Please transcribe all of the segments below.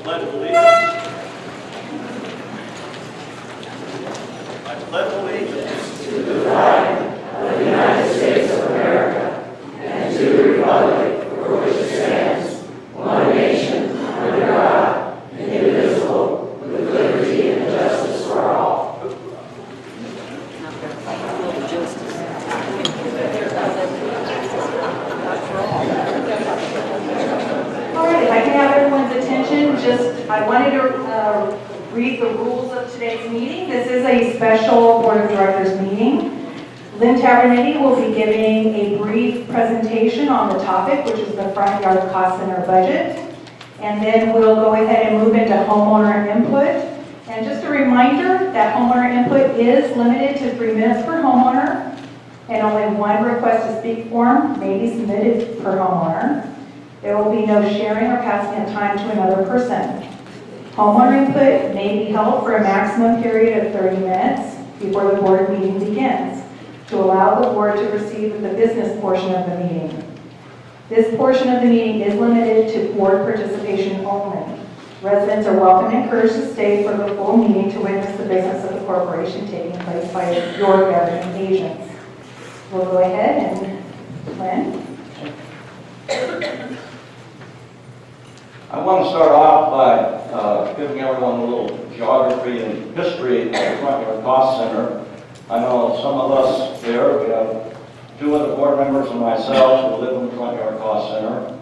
pledge allegiance. I pledge allegiance to the flag of the United States of America and to the republic for which it stands, one nation, under God, indivisible, with liberty and justice for all. All right, if I can have everyone's attention, I wanted to read the rules of today's meeting. This is a special Board of Directors meeting. Lynn Tavernetti will be giving a brief presentation on the topic, which is the front yard cost center budget. And then we'll go ahead and move into homeowner input. And just a reminder that homeowner input is limited to 3 minutes per homeowner, and only one request to speak form may be submitted per homeowner. There will be no sharing or passing of time to another person. Homeowner input may be held for a maximum period of 30 minutes before the board meeting begins to allow the board to proceed with the business portion of the meeting. This portion of the meeting is limited to board participation only. Residents are welcome and encouraged to stay for the full meeting to witness the business of the corporation taking place by your governing agents. We'll go ahead and Lynn. I want to start off by giving everyone a little geography and history of the Front Yard Cost Center. I know some of us here, we have 2 other board members and myself who live in the Front Yard Cost Center.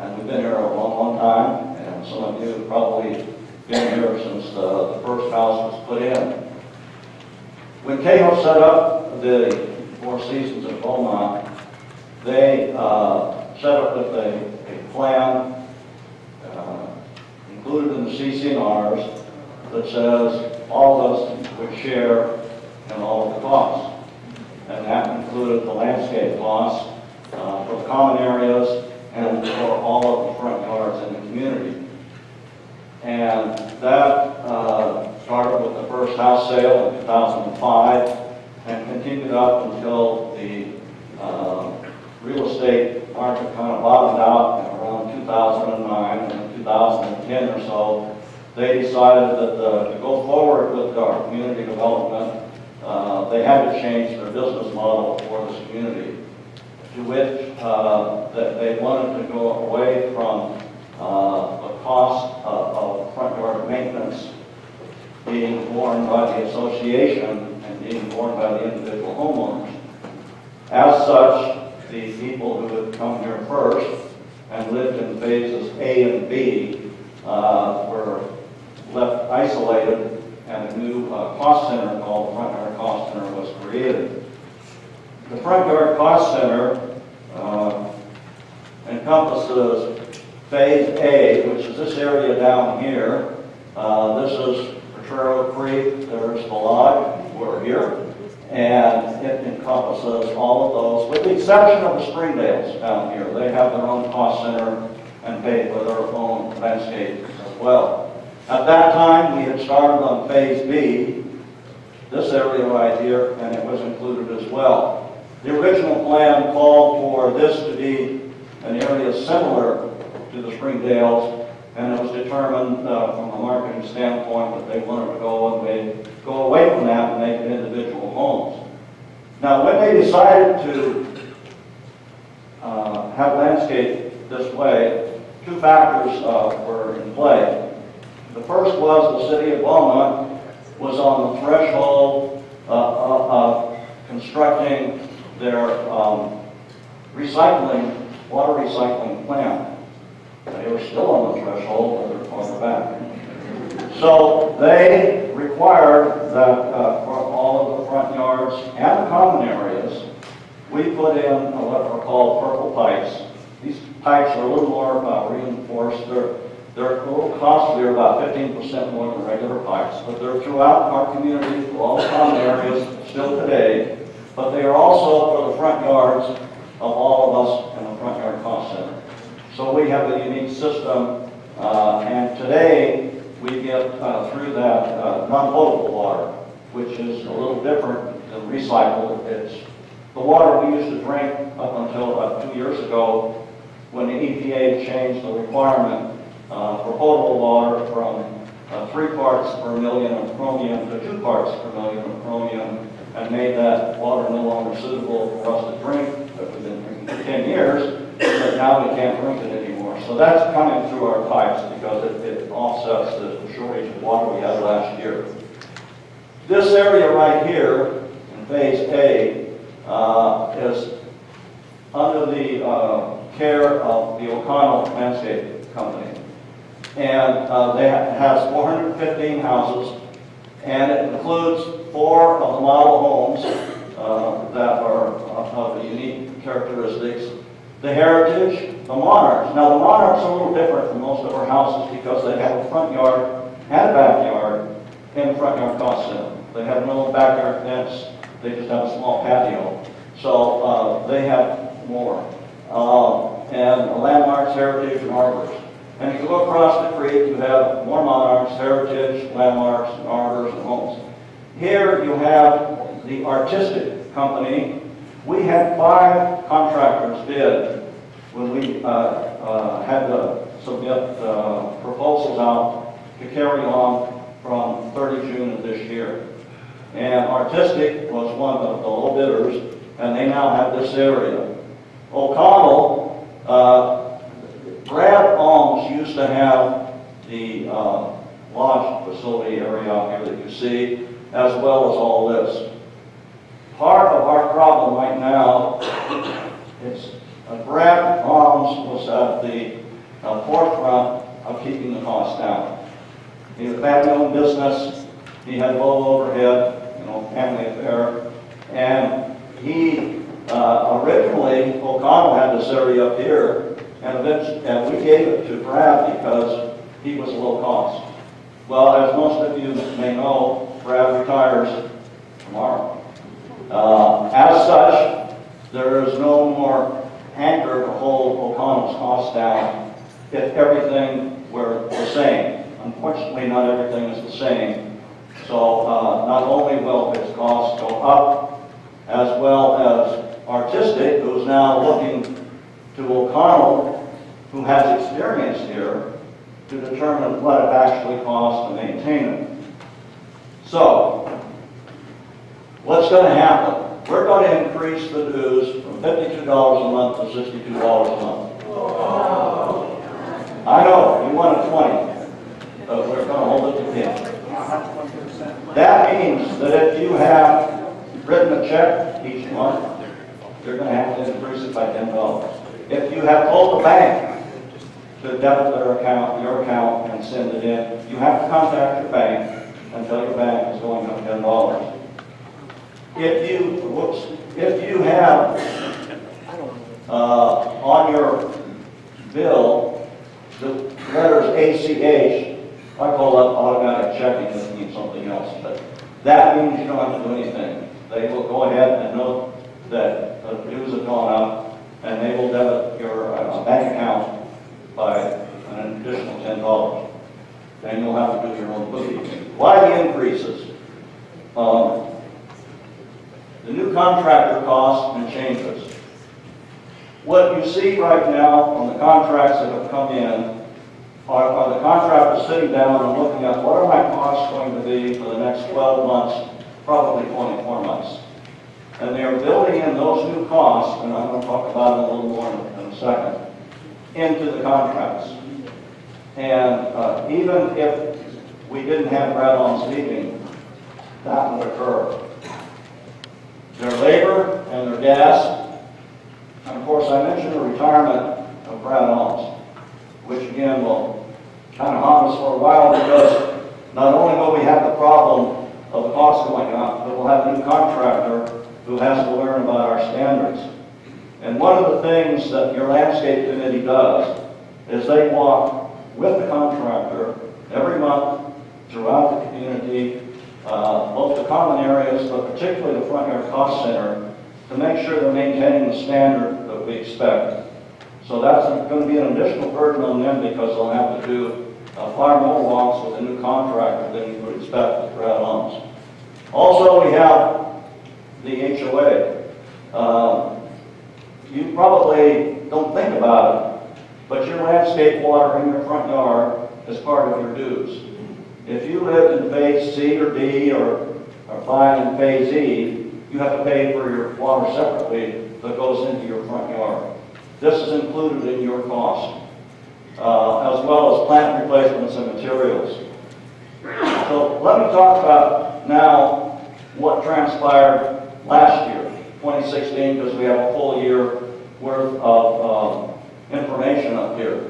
And we've been here a long, long time. And some of you have probably been here since the first house was put in. When Cahill set up the Four Seasons at Beaumont, they set up with a plan included in the CC&Rs that says all of us would share in all of the costs. And that included the landscape costs for the common areas and for all of the front yards in the community. And that started with the first house sale in 2005 and continued up until the real estate market kind of bottomed out in around 2009, and in 2010 or so, they decided that to go forward with our community development, they had to change their business model for this community, to which that they wanted to go away from the cost of front yard maintenance being borne by the association and being borne by the individual homeowners. As such, the people who had come here first and lived in phases A and B were left isolated, and a new cost center called the Front Yard Cost Center was created. The Front Yard Cost Center encompasses Phase A, which is this area down here. This is Potrero Creek, there's the lodge, we're here. And it encompasses all of those, with the exception of the Springdales down here. They have their own cost center and pay for their own landscape as well. At that time, we had started on Phase B, this area right here, and it was included as well. The original plan called for this to be an area similar to the Springdales, and it was determined from a marketing standpoint that they wanted to go away from that and make it individual homes. Now, when they decided to have landscape this way, 2 factors were in play. The first was the city of Beaumont was on the threshold of constructing their water recycling plant. They were still on the threshold, but they're farther back. So they required that for all of the front yards and the common areas, we put in what are called purple pipes. These pipes are a little more reinforced. They're a little costlier, about 15% more than regular pipes, but they're throughout our community, through all the common areas, still today. But they are also for the front yards of all of us in the Front Yard Cost Center. So we have a unique system, and today we get through that non-potable water, which is a little different than recycled. It's the water we used to drink up until about 2 years ago, when the EPA changed the requirement for potable water from 3 parts per million of chromium to 2 parts per million of chromium, and made that water no longer suitable for us to drink that we've been drinking for 10 years, but now we can't drink it anymore. So that's coming through our pipes because it offsets the shortage of water we had last year. This area right here, in Phase A, is under the care of the O'Connell Landscape Company. And they has 415 houses, and it includes 4 of the model homes that are of the unique characteristics. The Heritage, the Monarchs. Now the Monarchs are a little different from most of our houses because they have a front yard and a backyard in the front yard cost center. They have no backyard fence, they just have a small patio. So they have more. And the Landmarks, Heritage, and Arbors. And if you look across the creek, you have more Monarchs, Heritage, Landmarks, and Arbors, and homes. Here you have the Artistic Company. We had 5 contractors bid when we had to submit proposals out to carry on from 30 June of this year. And Artistic was one of the low bidders, and they now have this area. O'Connell, Brad Alms used to have the lodge facility area out here that you see, as well as all this. Part of our problem right now is Brad Alms was at the forefront of keeping the costs down. He was a family-owned business. He had low overhead, family affair, and he originally, O'Connell had this area up here, and we gave it to Brad because he was low cost. Well, as most of you may know, Brad retires tomorrow. As such, there is no more anchor to hold O'Connell's costs down if everything were the same. Unfortunately, not everything is the same. So not only will his costs go up, as well as Artistic, who's now looking to O'Connell, who has experience here, to determine what it actually costs to maintain it. So, what's going to happen? We're going to increase the dues from $52 a month to $62 a month. Whoa. I know, you wanted 20, but we're going to hold it to 10. That means that if you have written a check each month, you're going to have to increase it by $10. If you have told the bank to debit their account, your account, and send it in, you have to contact your bank and tell your bank is going up $10. If you have on your bill the letters ACH, I call that automatic checking, that means something else, but that means you don't have to do anything. They will go ahead and note that the dues have gone up, and they will debit your bank account by an additional $10. Then you'll have to do your own bookkeeping. Why the increases? The new contractor costs and changes. What you see right now on the contracts that have come in are the contractors sitting down and looking at what are my costs going to be for the next 12 months, probably 24 months. And they are building in those new costs, and I'm going to talk about it a little more in a second, into the contracts. And even if we didn't have Brad Alms leaving, that would occur. Their labor and their gas, and of course I mentioned the retirement of Brad Alms, which again will kind of haunt us for a while because not only will we have the problem of the costs going up, but we'll have a new contractor who has to learn about our standards. And one of the things that your landscape committee does is they walk with the contractor every month throughout the community, both the common areas, but particularly the front yard cost center, to make sure they're maintaining the standard that we expect. So that's going to be an additional burden on them because they'll have to do far more walks with a new contractor than you would expect with Brad Alms. Also, we have the HOA. You probably don't think about it, but your landscape water in your front yard is part of your dues. If you live in phase C or D or five in phase E, you have to pay for your water separately that goes into your front yard. This is included in your cost, as well as plant replacements and materials. So let me talk about now what transpired last year, 2016, because we have a full year worth of information up here.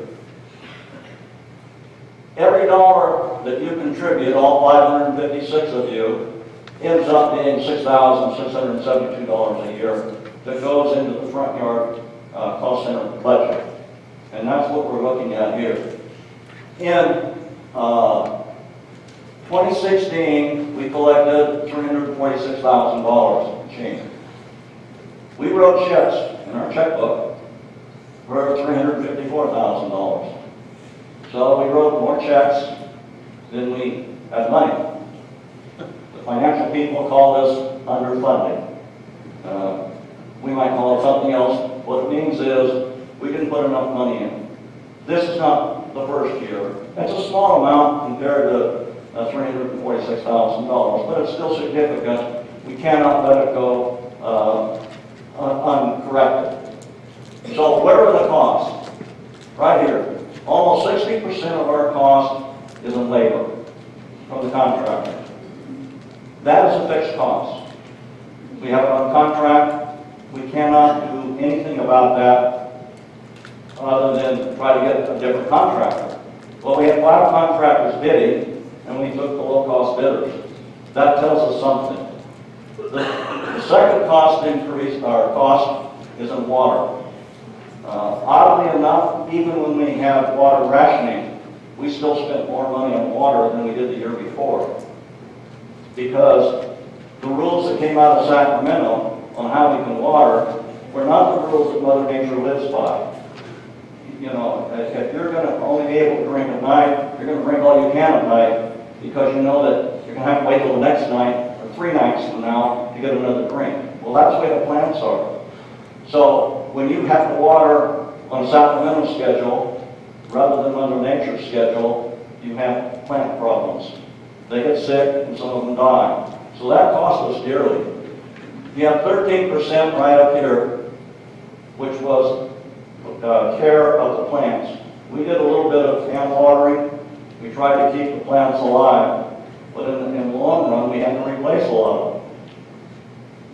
Every dollar that you contribute, all 556 of you, ends up being $6,672 a year that goes into the front yard cost center budget. And that's what we're looking at here. In 2016, we collected $346,000 change. We wrote checks in our checkbook for $354,000. So we wrote more checks than we had money. The financial people called us underfunding. We might call it something else. What it means is we didn't put enough money in. This is not the first year. It's a small amount compared to $346,000, but it's still significant. We cannot let it go uncorrected. So where are the costs? Right here. Almost 60% of our cost is in labor from the contractor. That is a fixed cost. We have it on contract. We cannot do anything about that other than try to get a different contractor. Well, we had 5 contractors bidding, and we took the low-cost bidders. That tells us something. The second cost increase, our cost, is in water. Oddly enough, even when we have water rationing, we still spent more money on water than we did the year before. Because the rules that came out of Sacramento on how we can water were not the rules that Mother Nature lives by. You know, if you're going to only be able to drink at night, you're going to drink all you can at night because you know that you're going to have to wait till the next night or 3 nights from now to get another drink. Well, that's the way the plants are. So when you have to water on Sacramento's schedule rather than Mother Nature's schedule, you have plant problems. They get sick and some of them die. So that costs us dearly. You have 13% right up here, which was care of the plants. We did a little bit of hand watering. We tried to keep the plants alive, but in the long run, we had to replace a lot of them.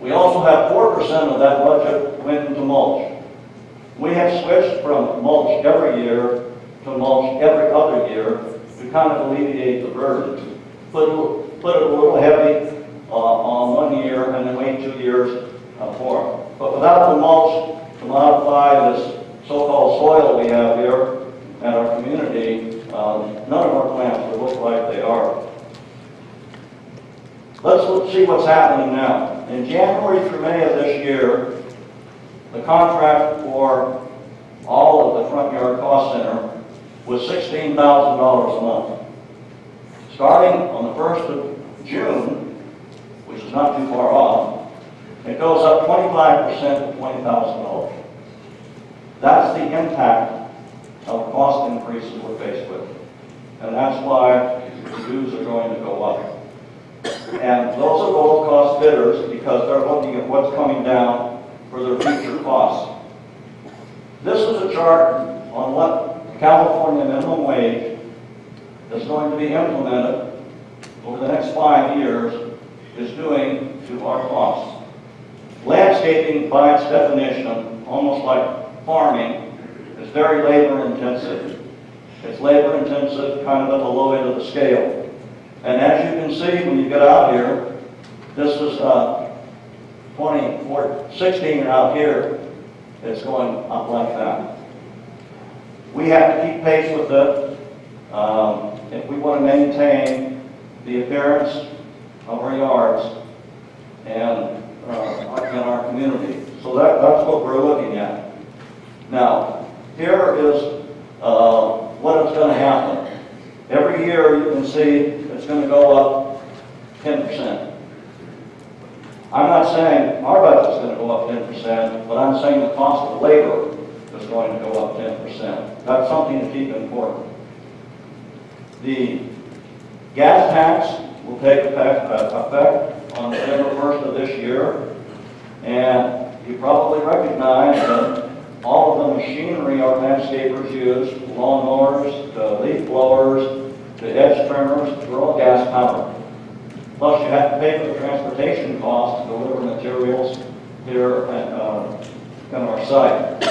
We also have 4% of that budget went into mulch. We have switched from mulch every year to mulch every other year to kind of alleviate the burden. Put it a little heavy on 1 year and then wait 2 years for it. But without the mulch to modify this so-called soil we have here at our community, none of our plants would look like they are. Let's see what's happening now. In January through May of this year, the contract for all of the front yard cost center was $16,000 a month. Starting on the 1st of June, which is not too far off, it goes up 25% to $20,000. That's the impact of the cost increases we're faced with. And that's why the dues are going to go up. And those are low-cost bidders because they're looking at what's coming down for their future costs. This is a chart on what California minimum wage is going to be implemented over the next 5 years is doing to our costs. Landscaping, by its definition, almost like farming, is very labor intensive. It's labor intensive kind of at the low end of the scale. And as you can see when you get out here, this is 2016 out here, it's going up like that. We have to keep pace with it if we want to maintain the appearance of our yards and in our community. So that's what we're looking at. Now, here is what is going to happen. Every year you can see it's going to go up 10%. I'm not saying our budget's going to go up 10%, but I'm saying the cost of labor is was going to go up 10%. That's something to keep important. The gas tax will take effect on November 1st of this year, and you probably recognize that all of the machinery our landscapers use, lawnmowers, to leaf blowers, to edge trimmers, they're all gas powered. Plus you have to pay for the transportation costs to deliver materials here at our site.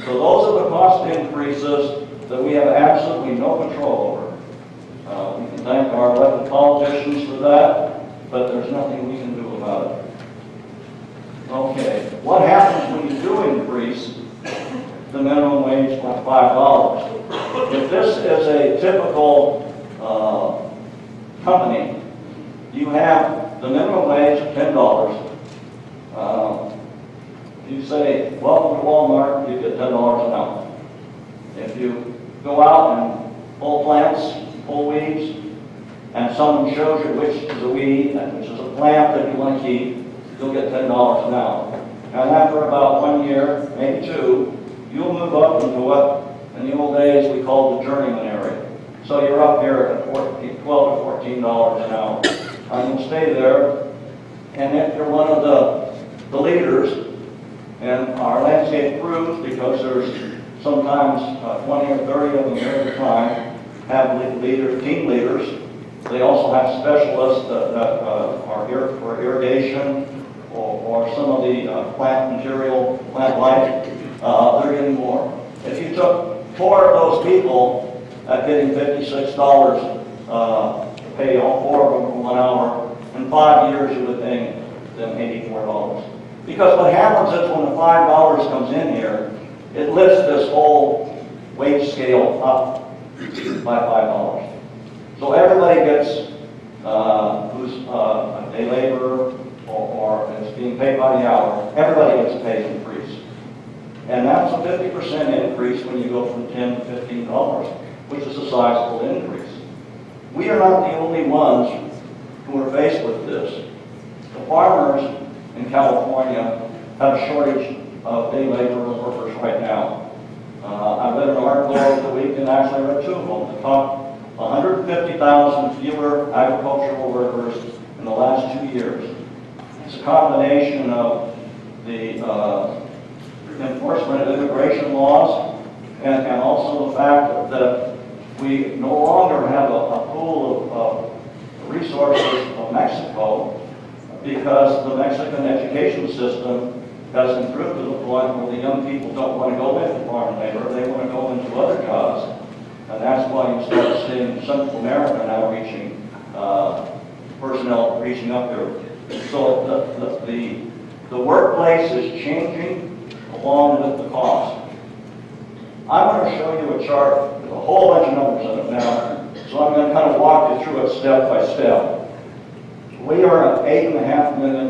So those are the cost increases that we have absolutely no control over. We can thank our elected politicians for that, but there's nothing we can do about it. Okay, what happens when you do increase the minimum wage by $5? If this is a typical company, you have the minimum wage of $10. You say, welcome to Walmart, you get $10 an hour. If you go out and pull plants, pull weeds, and someone shows you which is a weed and which is a plant that you want to keep, you'll get $10 an hour. And after about 1 year, maybe 2, you'll move up into what in the old days we called the journeyman area. So you're up here at $12 to $14 an hour. And you'll stay there, and if you're one of the leaders, and our landscape crews, because there's sometimes 20 or 30 of them here at a time, have leaders, team leaders. They also have specialists that are here for irrigation or some of the plant material, plant life. They're getting more. If you took 4 of those people at getting $56 to pay all 4 of them for 1 hour, in 5 years you would pay them $84. Because what happens is when the $5 comes in here, it lifts this whole wage scale up by $5. So everybody gets, who's a day laborer or is being paid by the hour, everybody gets a pay increase. And that's a 50% increase when you go from $10 to $15, which is a sizable increase. We are not the only ones who are faced with this. The farmers in California have a shortage of day labor workers right now. I read an article over the week and actually read 2 of them that talk 150,000 fewer agricultural workers in the last 2 years. It's a combination of the enforcement of immigration laws and also the fact that we no longer have a pool of resources of Mexico, because the Mexican education system has improved to the point where the young people don't want to go into farm labor, they want to go into other jobs. And that's why you start seeing Central America now reaching, personnel reaching up there. So the workplace is changing along with the cost. I'm going to show you a chart with a whole bunch of numbers in it now, so I'm going to kind of walk you through it step by step. We are an $8.5 million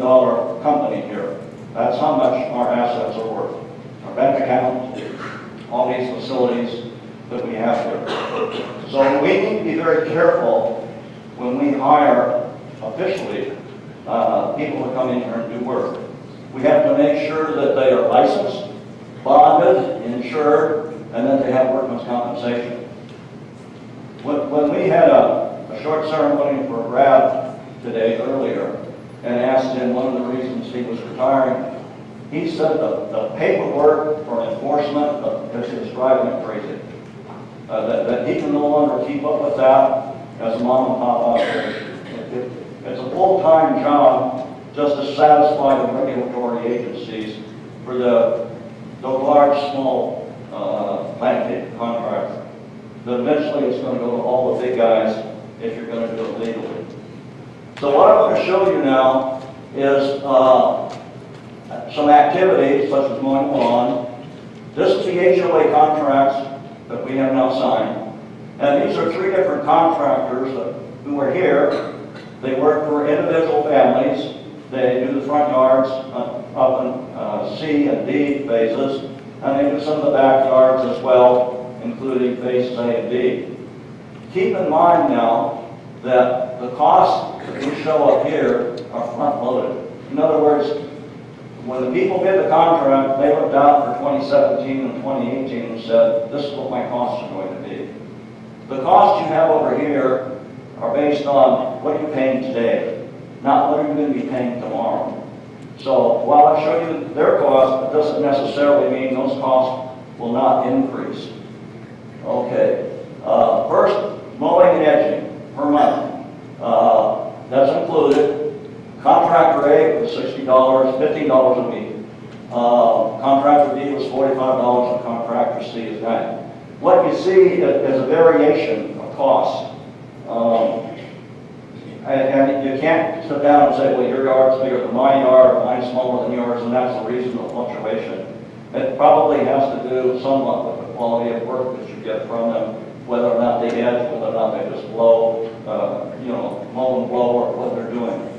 company here. That's how much our assets are worth. Our bank account, all these facilities that we have here. So we need to be very careful when we hire officially people to come in here and do work. We have to make sure that they are licensed, bonded, insured, and that they have workman's compensation. When we had a short ceremony for Brad today earlier and asked him one of the reasons he was retiring, he said the paperwork for enforcement is driving him crazy. That he can no longer keep up with that as a mom and pop operation. It's a full-time job just to satisfy the regulatory agencies for the large, small landscape contractor. But eventually it's going to go to all the big guys if you're going to do it legally. So what I'm going to show you now is some activities such as mowing the lawn. This is the HOA contracts that we have now signed. And these are 3 different contractors who are here. They work for individual families. They do the front yards up in C and D phases. And they do some of the backyards as well, including phases A and B. Keep in mind now that the costs that we show up here are front-loaded. In other words, When the people bid the contract, they looked out for 2017 and 2018 and said, this is what my costs are going to be. The costs you have over here are based on what you're paying today, not what you're going to be paying tomorrow. So while I show you their cost, it doesn't necessarily mean those costs will not increase. Okay. First, mowing and edging per month. That's included. Contractor A was $60, $15 a week. Contractor B was $45, and contractor C is $90. What you see is a variation of costs. And you can't sit down and say, well, your yard's bigger than my yard, or mine's smaller than yours, and that's the reason of fluctuation. It probably has to do somewhat with the quality of work that you get from them, whether or not they edge, whether or not they just blow, mow and blow, or what they're doing.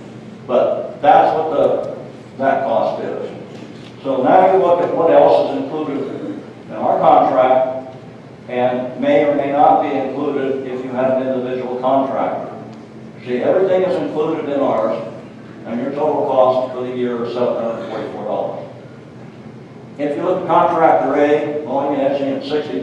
But that's what that cost is. So now you look at what else is included in our contract, and may or may not be included if you have an individual contractor. See, everything is included in ours, and your total cost for the year is $744. If you look at contractor A, mowing and edging at $60,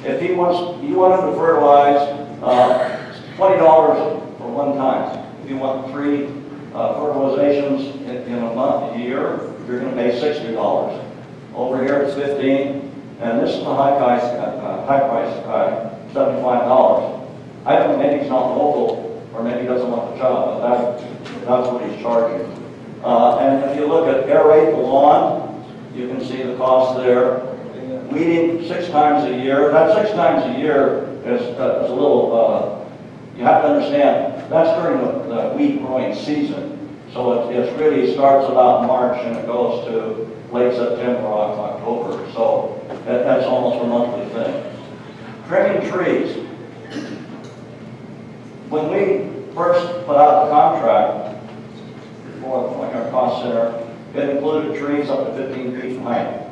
if you want to fertilize, $20 for one time. If you want 3 fertilizations in a month, a year, you're going to pay $60. Over here it's $15, and this is the high price guy, $75. I don't know, maybe he's not local, or maybe he doesn't want the job, but that's what he's charging. And if you look at aerate the lawn, you can see the cost there. Weeding 6 times a year. That 6 times a year is a little, you have to understand, that's during the wheat growing season. So it really starts about March and it goes to late September, October. So that's almost a monthly thing. Trimming trees. When we first put out the contract for the Point Yard Cost Center, it included trees up to 15 feet in height.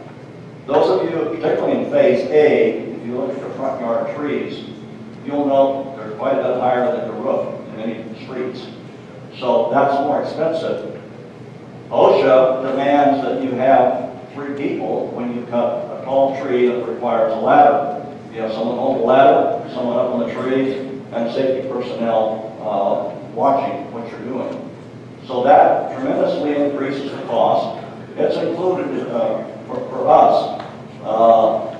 Those of you, particularly in Phase A, if you look at the front yard trees, you'll note they're quite a bit higher than the roof in many streets. So that's more expensive. OSHA demands that you have 3 people when you cut a tall tree that requires a ladder. You have someone hold the ladder, someone up on the tree, and safety personnel watching what you're doing. So that tremendously increases the cost. It's included for us.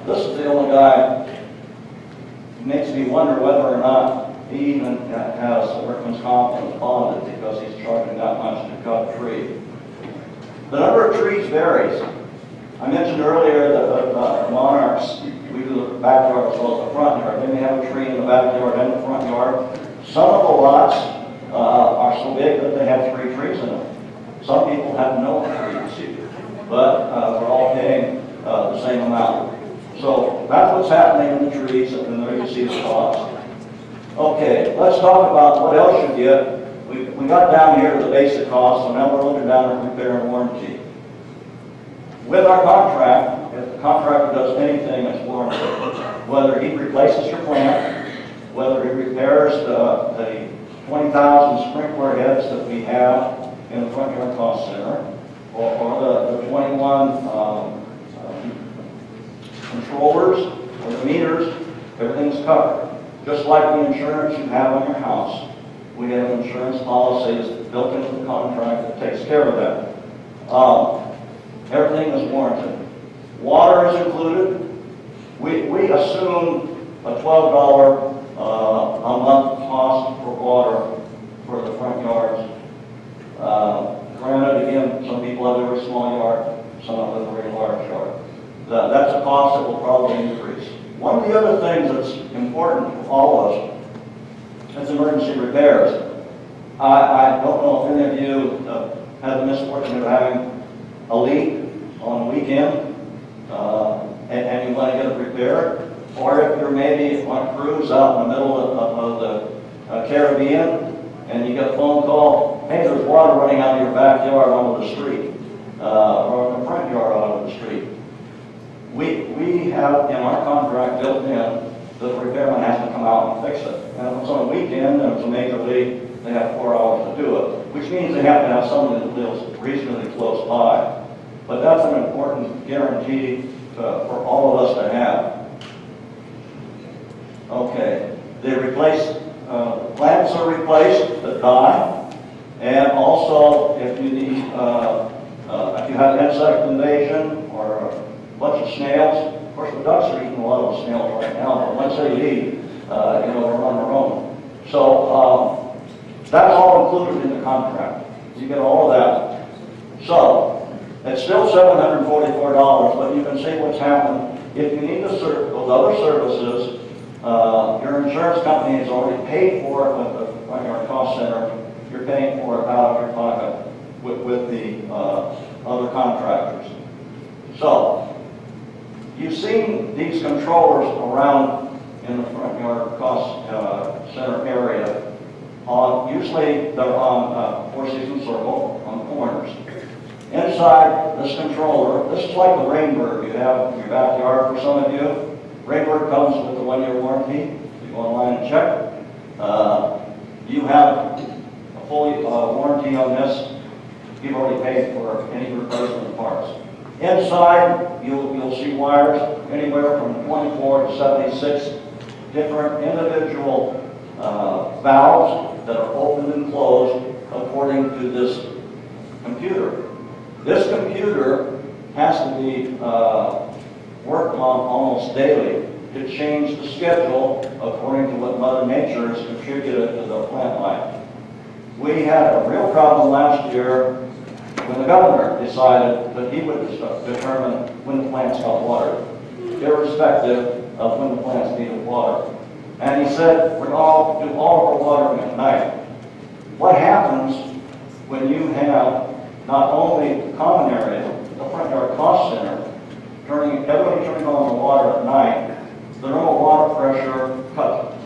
This is the only guy who makes me wonder whether or not he even has a workman's comp and bonded because he's charging that much to cut a tree. The number of trees varies. I mentioned earlier that monarchs, we do the backyard as well as the front yard. They may have a tree in the backyard and the front yard. Some of the lots are so big that they have 3 trees in them. Some people have no trees, but we're all paying the same amount. So that's what's happening in the trees, and there you see the cost. Okay, let's talk about what else you get. We got down here to the basic cost, so now we're looking down at repair and warranty. With our contract, if the contractor does anything that's warranted, whether he replaces your plant, whether he repairs the 20,000 sprinkler heads that we have in the Front Yard Cost Center, or the 21 controllers, or the meters, everything's covered. Just like the insurance you have on your house, we have insurance policies built into the contract that takes care of that. Everything is warranted. Water is included. We assume a $12 a month cost for water for the front yards. Granted, again, some people have a very small yard, some have a very large yard. That's a cost that will probably increase. One of the other things that's important for all of us is emergency repairs. I don't know if any of you have the misfortune of having a leak on a weekend and you want to get it repaired, or if you're maybe on a cruise out in the middle of the Caribbean and you get a phone call, hey, there's water running out of your backyard onto the street, or in the front yard onto the street. We have in our contract built in that the repairman has to come out and fix it. And if it's on a weekend and it's a major leak, they have 4 hours to do it, which means they have to have someone that lives reasonably close by. but that's an important guarantee for all of us to have. Okay, they replace, plants are replaced that die, and also if you need, if you have insect invasion or a bunch of snails, of course the ducks are eating a lot of the snails right now, but once they leave, we're on our own. So that's all included in the contract. You get all of that. So it's still $744, but you can see what's happened. If you need those other services, your insurance company has already paid for it with the front yard cost center. You're paying for it out of your pocket with the other contractors. So you've seen these controllers around in the front yard cost center area. Usually they're on Four Seasons Circle on the corners. Inside this controller, this is like the Rainbird you have in your backyard for some of you. Rainbird comes with a 1-year warranty. You go online and check. You have a full warranty on this. You've already paid for any replacement parts. Inside, you'll see wires anywhere from 24 to 76 different individual valves that are open and closed according to this computer. This computer has to be worked on almost daily to change the schedule according to what Mother Nature has contributed to the plant life. We had a real problem last year when the governor decided that he would determine when the plants got watered, irrespective of when the plants needed water. And he said, we're all do all of our watering at night. What happens when you have not only the common area, the front yard cost center, everybody turning on the water at night, the normal water pressure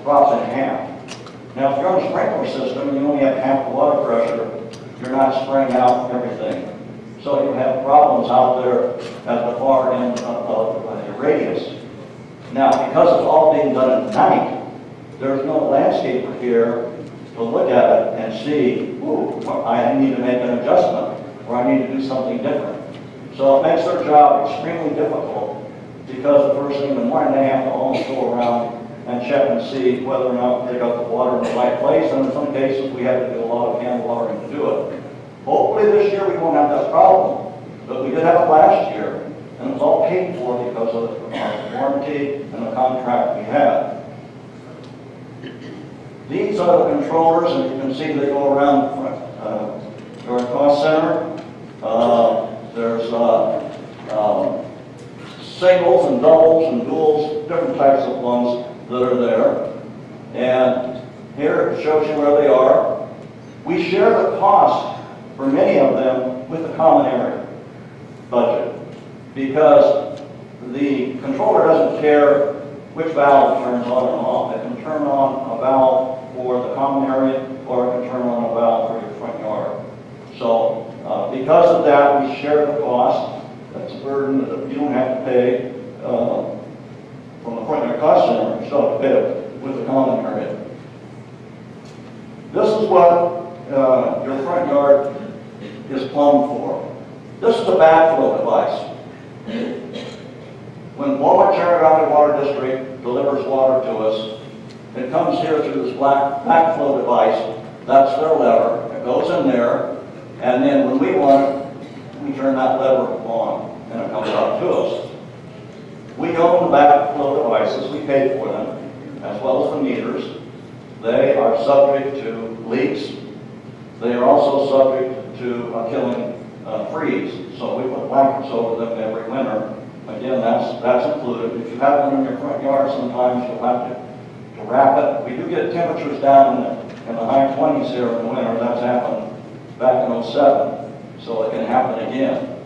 drops in half. Now, if you're on a sprinkler system and you only have half the water pressure, you're not spraying out everything. So you have problems out there at the far end of your radius. Now, because it's all being done at night, there's no landscaper here to look at it and see, ooh, I need to make an adjustment, or I need to do something different. So it makes their job extremely difficult, because the first thing in the morning they have to almost go around and check and see whether or not they got the water in the right place, and in some cases we have to do a lot of hand watering to do it. Hopefully this year we won't have that problem, but we did have it last year, and it was all paid for because of the warranty and the contract we had. These are the controllers, and you can see they go around your cost center. There's singles and doubles and duals, different types of ones that are there. And here it shows you where they are. We share the cost for many of them with the common area budget, because the controller doesn't care which valve turns on and off. It can turn on a valve for the common area, or it can turn on a valve for your front yard. So because of that, we share the cost. That's a burden that you don't have to pay from the front yard cost center. You still have to pay it with the common area. This is what your front yard is plumbed for. This is a backflow device. When Walnut Cherry Valley Water District delivers water to us, it comes here through this black backflow device. That's their lever. It goes in there, and then when we want it, we turn that lever on, and it comes out to us. We own the backflow devices. We pay for them, as well as the meters. They are subject to leaks. They are also subject to killing freeze. So we put blankets over them every winter. Again, that's included. If you have one in your front yard, sometimes you'll have to wrap it. We do get temperatures down in the high 20s here in the winter. That's happened back in '07, so it can happen again.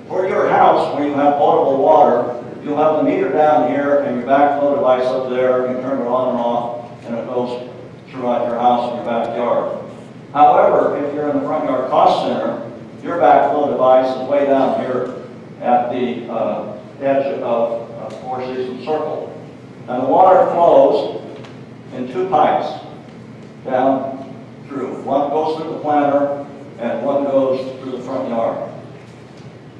For your house, where you have potable water, you'll have the meter down here and your backflow device up there. You can turn it on and off, and it goes throughout your house and your backyard. However, if you're in the front yard cost center, your backflow device is way down here at the edge of Four Seasons Circle. And the water flows in two pipes down through. One goes through the planter and one goes through the front yard.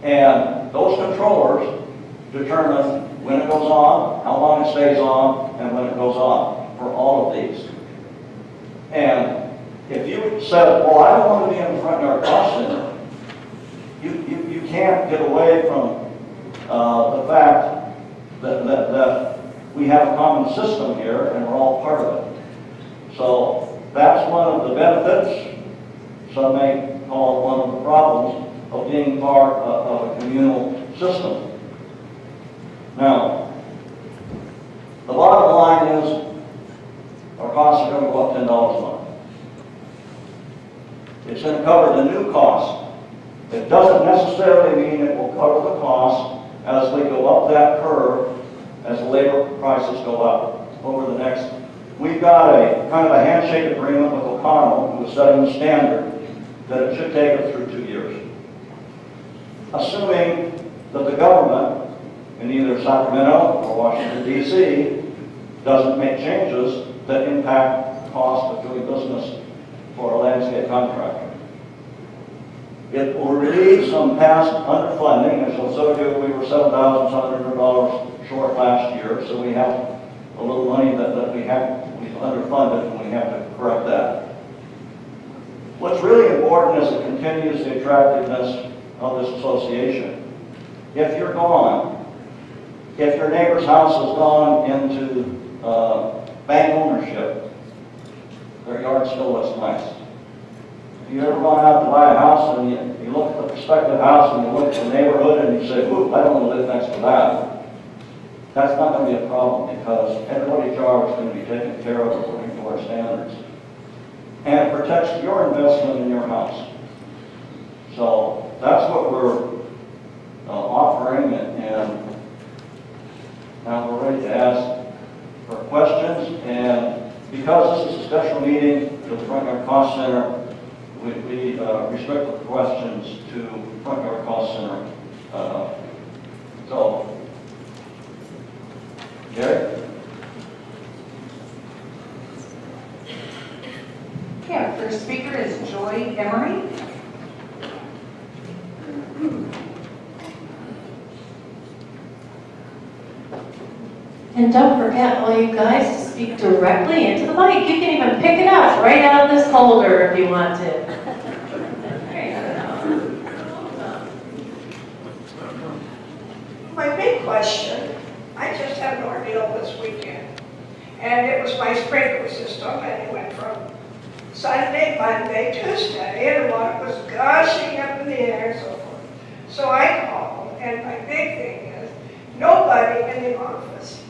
And those controllers determine when it goes on, how long it stays on, and when it goes on for all of these. And if you said, well, I don't want to be in the front yard cost center, you can't get away from the fact that we have a common system here and we're all part of it. So that's one of the benefits, some may call it one of the problems, of being part of a communal system. Now, the bottom line is our costs are going to go up $10 a month. It's going to cover the new cost. It doesn't necessarily mean it will cover the cost as we go up that curve, as the labor prices go up over the next. We've got a kind of a handshake agreement with O'Connell, who is setting the standard, that it should take us through 2 years. Assuming that the government in either Sacramento or Washington, D.C. doesn't make changes that impact the cost of doing business for a landscape contractor. It will relieve some past underfunding. As you'll show you, we were $7,700 short last year, so we have a little money that we've underfunded, and we have to correct that. What's really important is it continues the attractiveness of this association. If you're gone, if your neighbor's house has gone into bank ownership, their yard still looks nice. If you ever gone out to buy a house and you look at the prospective house and you look at the neighborhood and you say, ooh, I don't want to live next to that, that's not going to be a problem because everybody's yard is going to be taken care of according to our standards. And it protects your investment in your house. So that's what we're offering, and now we're ready to ask for questions. And because this is a special meeting for the Front Yard Cost Center, we restrict the questions to Front Yard Cost Center. So, Jerry? Okay, our first speaker is Joy Emery. And don't forget, all you guys, to speak directly into the mic. You can even pick it up right out of this holder if you want to. There you go. My big question, I just had an ordeal this weekend, and it was my sprinkler system, and it went from Sunday, Monday, Tuesday, and the water was gushing up in the air and so forth. So I called, and my big thing is, nobody in the office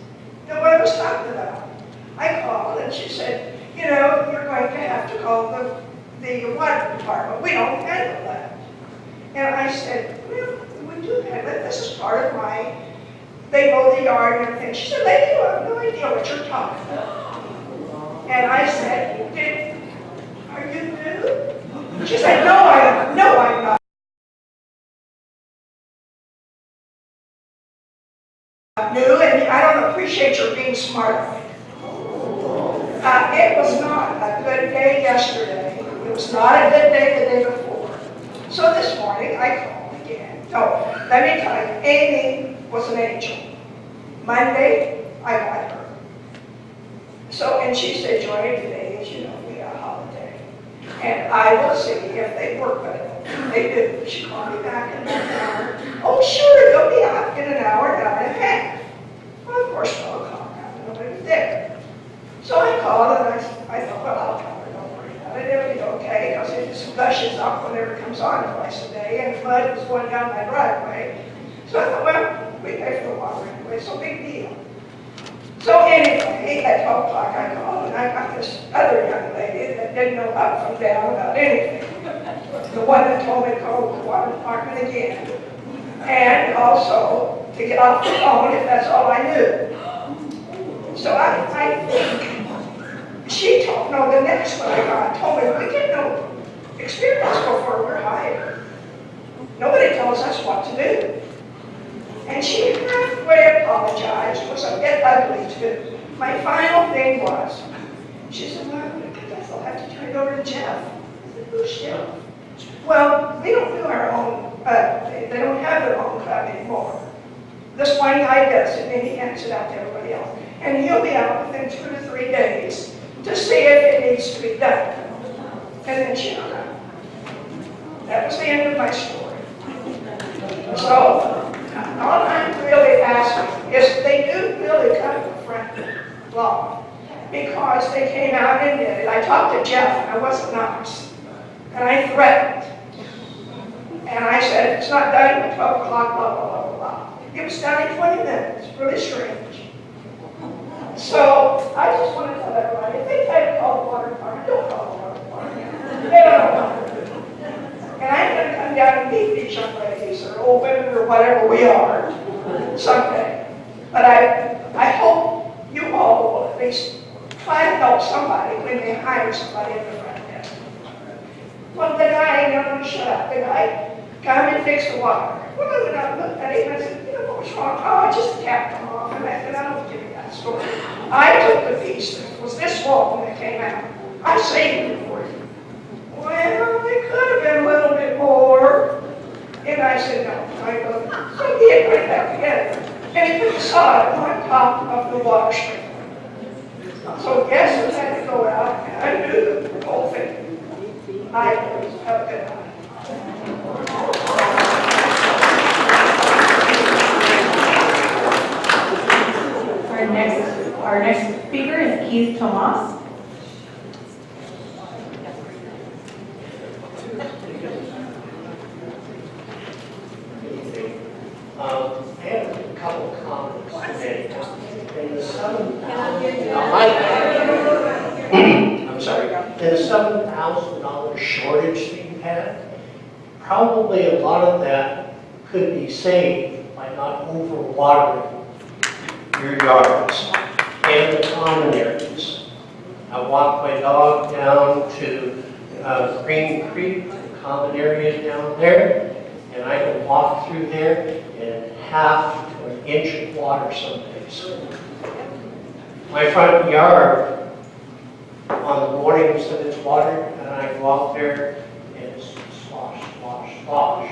knew what I was talking about. I called, and she said, you know, you're going to have to call the water department. We don't handle that. And I said, well, we do handle it. This is part of my, they mow the yard and everything. She said, lady, you have no idea what you're talking about. And I said, are you new? She said, no, I'm not new, and I don't appreciate your being smart. It was not a good day yesterday. It was not a good day the day before. So this morning, I called again. No, let me tell you, Amy was an angel. Monday, I got her. So, and she said, Joy, today is, you know, we got a holiday. And I will see if they work with it. They do. She called me back in an hour. Oh, sure, they'll be out in an hour and a half. Well, of course, no call out. Nobody was there. So I called and I thought, well, I'll tell her, don't worry about it. It'll be okay, because it just gushes up whenever it comes on twice a day, and the mud was going down my driveway. So I thought, well, we pay for the water anyway, so big deal. So anyway, at 12 o'clock I called, and I got this other young lady that didn't know up from down about anything. The one that told me to call the water department again. And also to get off the phone if that's all I knew. So I think she told, no, the next one I got told me, we get no experience before we're hired. Nobody tells us what to do. And she halfway apologized, was a bit ugly too. My final thing was, she said, well, I guess I'll have to turn it over to Jeff. I said, who's Jeff? Well, we don't do our own, they don't have their anymore. This one guy does it, and he hands it out to everybody else. And he'll be out within 2 to 3 days to see if it needs to be done. And then she hung up. That was the end of my story. So, all I'm really asking is they do really cut the front lawn because they came out and did it. I talked to Jeff, and I wasn't nice. And I threatened. And I said, it's not done at 12 o'clock, blah, blah, blah, blah, blah. It was done in 20 minutes. Really strange. So, I just want to tell everybody, if they try to call the water department, don't call the water department. They don't know what to do. And I'm going to come down and meet these young ladies, or old women, or whatever we are, someday. But I hope you all will at least try to help somebody when they hire somebody in the front desk. Well, the guy never would shut up. The guy come and fix the water. Well, I went out and looked at him and I said, you know, what was wrong? Oh, just the tap come off. And I said, I don't give you that story. I took the piece that was this wall when it came out. I saved it for you. Well, it could have been a little bit more. And I said, no. I go, so he had put it back together. And he put the sod on top of the water stream. So guess who had to go out and undo the whole thing? I always have a good night. Our next speaker is Keith Tomas. I have a couple of comments today. In the I'm sorry. In the $7,000 shortage that you had, probably a lot of that could be saved by not overwatering your yards and the common areas. I walk my dog down to Green Creek, the common area down there, and I can walk through there in half to an inch of water some days. My front yard, on the mornings that it's watered, and I go out there and it's slosh, slosh, slosh.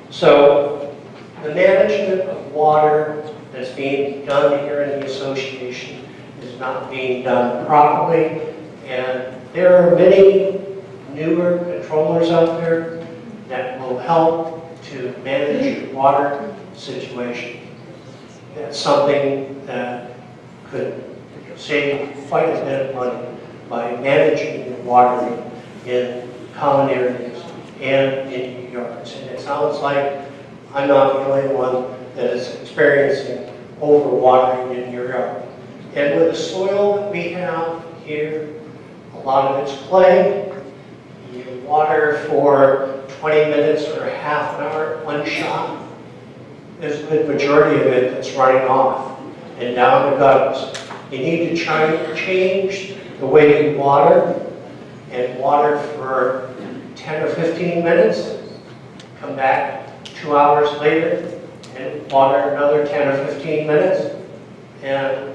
So the management of water that's being done here in the association is not being done properly, and there are many newer controllers out there that will help to manage your water situation. That's something that could save quite a bit of money by managing your watering in common areas and in your yards. And it sounds like I'm not the only one that is experiencing overwatering in your yard. And with the soil that we have here, a lot of it's clay. You water for 20 minutes or a half an hour at one shot. There's a good majority of it that's running off and down the gutters. You need to try to change the way you water and water for 10 or 15 minutes. Come back 2 hours later and water another 10 or 15 minutes. And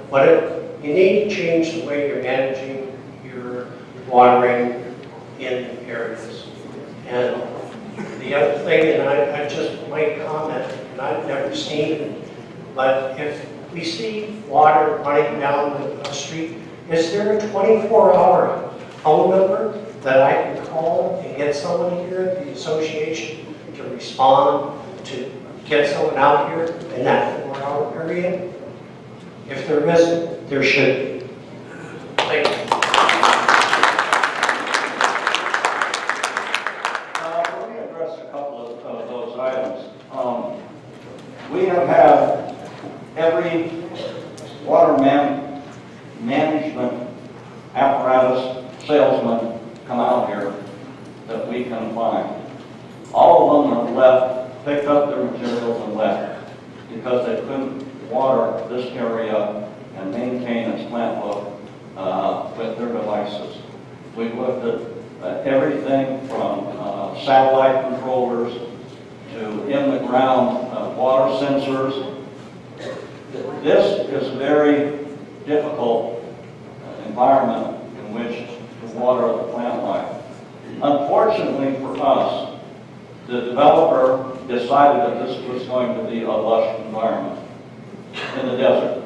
you need to change the way you're managing your watering in areas. And the other thing, and I just might comment, and I've never seen it, but if we see water running down the street, is there a 24-hour phone number that I can call and get someone here at the association to respond, to get someone out here in that 4-hour period? If there isn't, there should be. Thank you. Let me address a couple of those items. We have had every water management apparatus salesman come out here that we can find. All of them have left, picked up their materials and left because they couldn't water this area and maintain its plant book with their devices. We've looked at everything from satellite controllers to in-the-ground water sensors. This is a very difficult environment in which to water the plant life. Unfortunately for us, The developer decided that this was going to be a lush environment in the desert.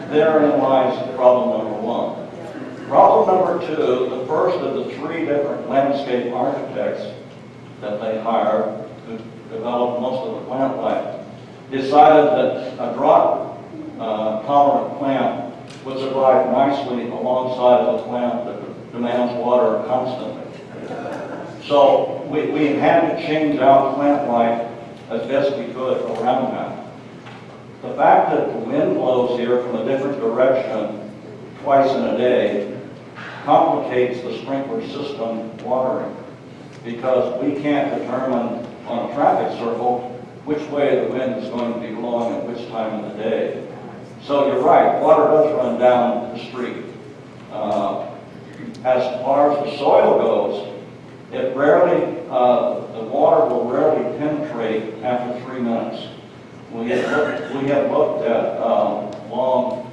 Therein lies problem number one. Problem number two, the first of the three different landscape architects that they hired to develop most of the plant life decided that a drought tolerant plant would survive nicely alongside of a plant that demands water constantly. So we had to change out plant life as best we could around that. The fact that the wind blows here from a different direction twice in a day complicates the sprinkler system watering, because we can't determine on a traffic circle which way the wind is going to be blowing at which time of the day. So you're right, water does run down the street. As far as the soil goes, it rarely, the water will rarely penetrate after 3 minutes. We have looked at long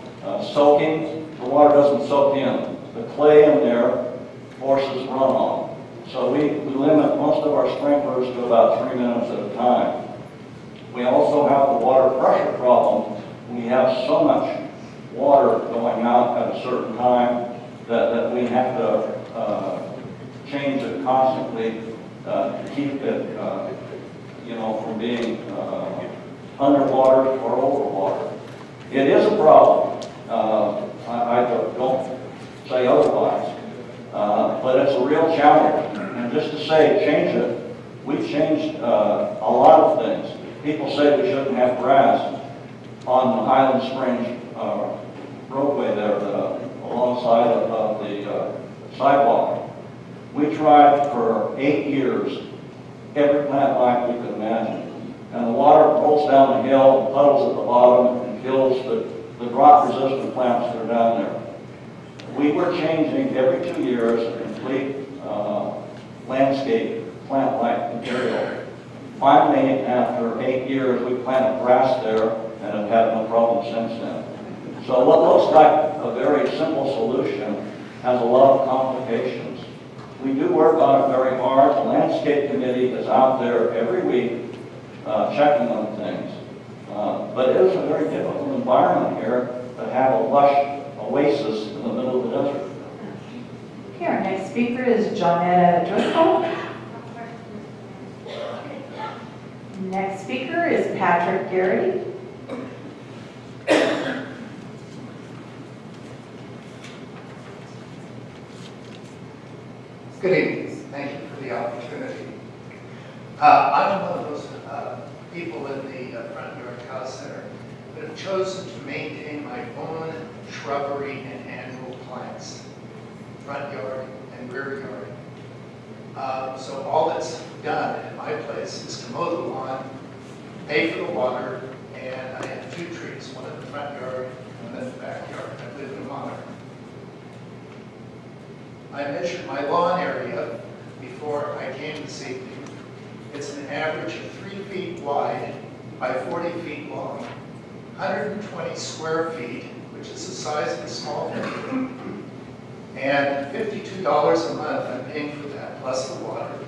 soaking. The water doesn't soak in. The clay in there forces runoff. So we limit most of our sprinklers to about 3 minutes at a time. We also have the water pressure problem. We have so much water going out at a certain time that we have to change it constantly to keep it, from being underwater or overwater. It is a problem. I don't say otherwise, but it's a real challenge. And just to say change it, we've changed a lot of things. People say we shouldn't have grass on the Highland Springs roadway there, alongside of the sidewalk. We tried for 8 years every plant life we could imagine. And the water rolls down the hill, puddles at the bottom, and kills the drought-resistant plants that are down there. We were changing every 2 years a complete landscape plant life material. Finally, after 8 years, we planted grass there and have had no problem since then. So what looks like a very simple solution has a lot of complications. We do work on it very hard. The landscape committee is out there every week checking on things. But it is a very difficult environment here to have a lush oasis in the middle of the desert. Okay, our next speaker is Johnetta Driscoll. Next speaker is Patrick Garrity. Good evening. Thank you for the opportunity. I'm one of those people in the Front Yard Cow Center that have chosen to maintain my own shrubbery and annual plants, front yard and rear yard. So all that's done in my place is to mow the lawn, pay for the water, and I have 2 trees, one in the front yard and one in the backyard. I live in Monarch. I measured my lawn area before I came this evening. It's an average of 3 feet wide by 40 feet long, 120 square feet, which is the size of a small bedroom, and $52 a month I'm paying for that, plus the water.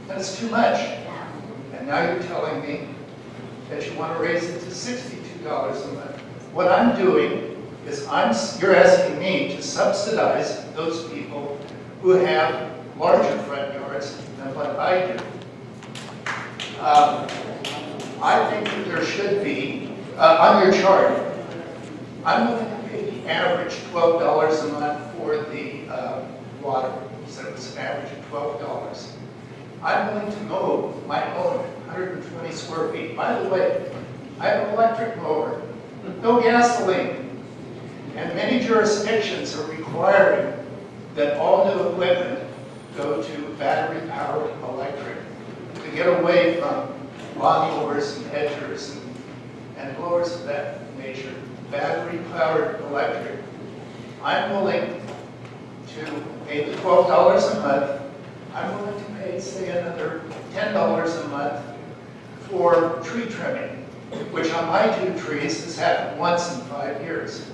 That's too much. And now you're telling me that you want to raise it to $62 a month. What I'm doing is you're asking me to subsidize those people who have larger front yards than what I do. I think that there should be, on your chart, I'm going to pay the average $12 a month for the water. So it's an average of $12. I'm willing to mow my own 120 square feet. By the way, I have an electric mower, no gasoline. And many jurisdictions are requiring that all new equipment go to battery-powered electric to get away from lawnmowers and hedgers and blowers of that nature. Battery-powered electric. I'm willing to pay the $12 a month. I'm willing to pay, say, another $10 a month for tree trimming, which on my 2 trees has happened once in 5 years.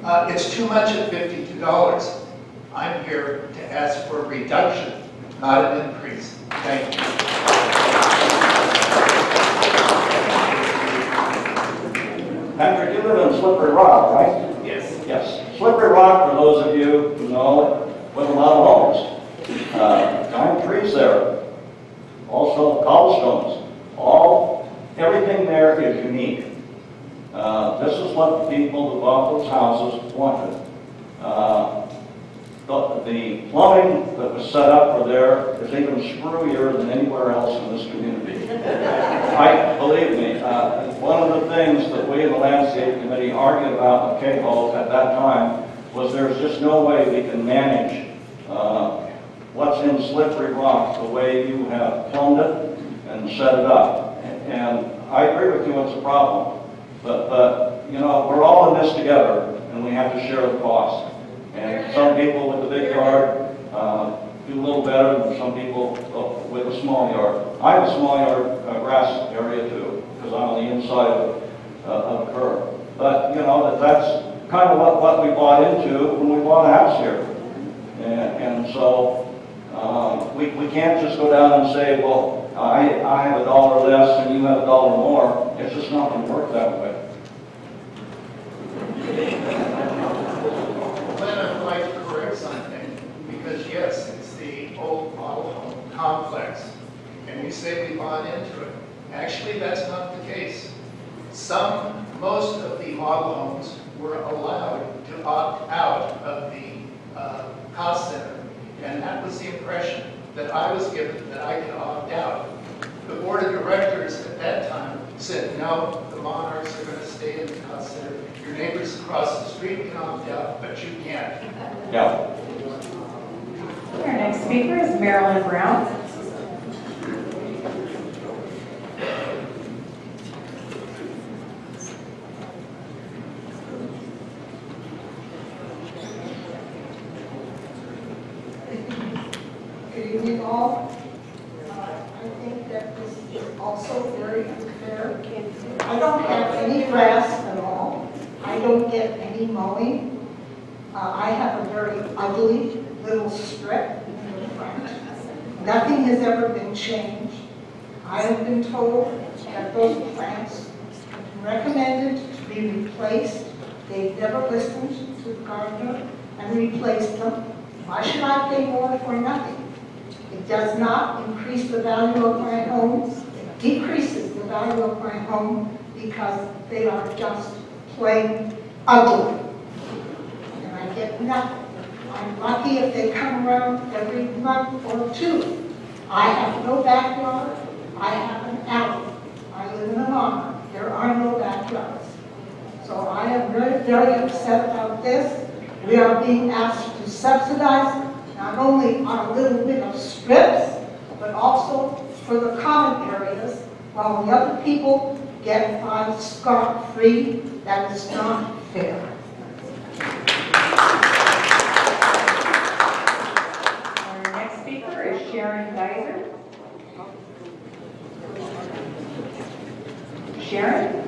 It's too much at $52. I'm here to ask for a reduction not an increase. Thank you. Patrick, you live in Slippery Rock, right? Yes. Yes. Slippery Rock, for those of you who know, with a lot of homes. Giant trees there. Also cobblestones. Everything there is unique. This is what the people who bought those houses wanted. The plumbing that was set up for there is even screwier than anywhere else in this community. Believe me, one of the things that we in the landscape committee argued about with K-Hole at that time was there's just no way we can manage what's in Slippery Rock the way you have plumbed it and set it up. And I agree with you, it's a problem. But you know, we're all in this together, and we have to share the cost. And some people with a big yard do a little better than some people with a small yard. I have a small yard grass area too, because I'm on the inside of the curb. But you know, that's kind of what we bought into when we bought a house here. And so we can't just go down and say, well, I have $1 less and you have $1 more. It's just not going to work that way. Glenn, I'd like to correct something, because yes, it's the old model home complex, and you say we bought into it. Actually, that's not the case. Most of the model homes were allowed to opt out of the cost center, and that was the impression that I was given, that I could opt out. The board of directors at that time said, no, the Monarchs are going to stay in the cost center. Your neighbors across the street can opt out, but you can't. Yeah. Our next speaker is Marilyn Brown. Good evening, all. I think that this is also very unfair. I don't have any grass at all. I don't get any mowing. I have a very ugly little strip in the front. Nothing has ever been changed. I have been told that those plants recommended to be replaced. They've never listened to the gardener and replaced them. Why should I pay more for nothing? It does not increase the value of my home. It decreases the value of my home because they are just plain ugly. And I get nothing. I'm lucky if they come around every month or two. I have no backyard. I have an alley. I live in a manor. There are no backyards. So I am very, very upset about this. We are being asked to subsidize not only our little bit of strips, but also for the common areas, while the other people get by scot-free. That is not fair. Our next speaker is Sharon Geiser. Sharon?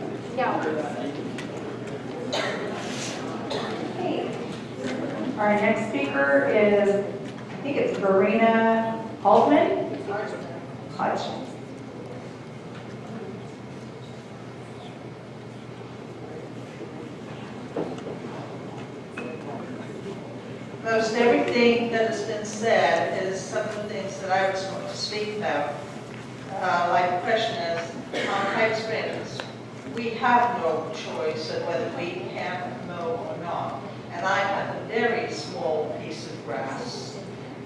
Our next speaker is, I think it's Verena Haltman. Hutch. Most everything that has been said is some of the things that I was going to speak about. Like the question is, on pipe sprinters, we have no choice of whether we can mow or not. And I have a very small piece of grass.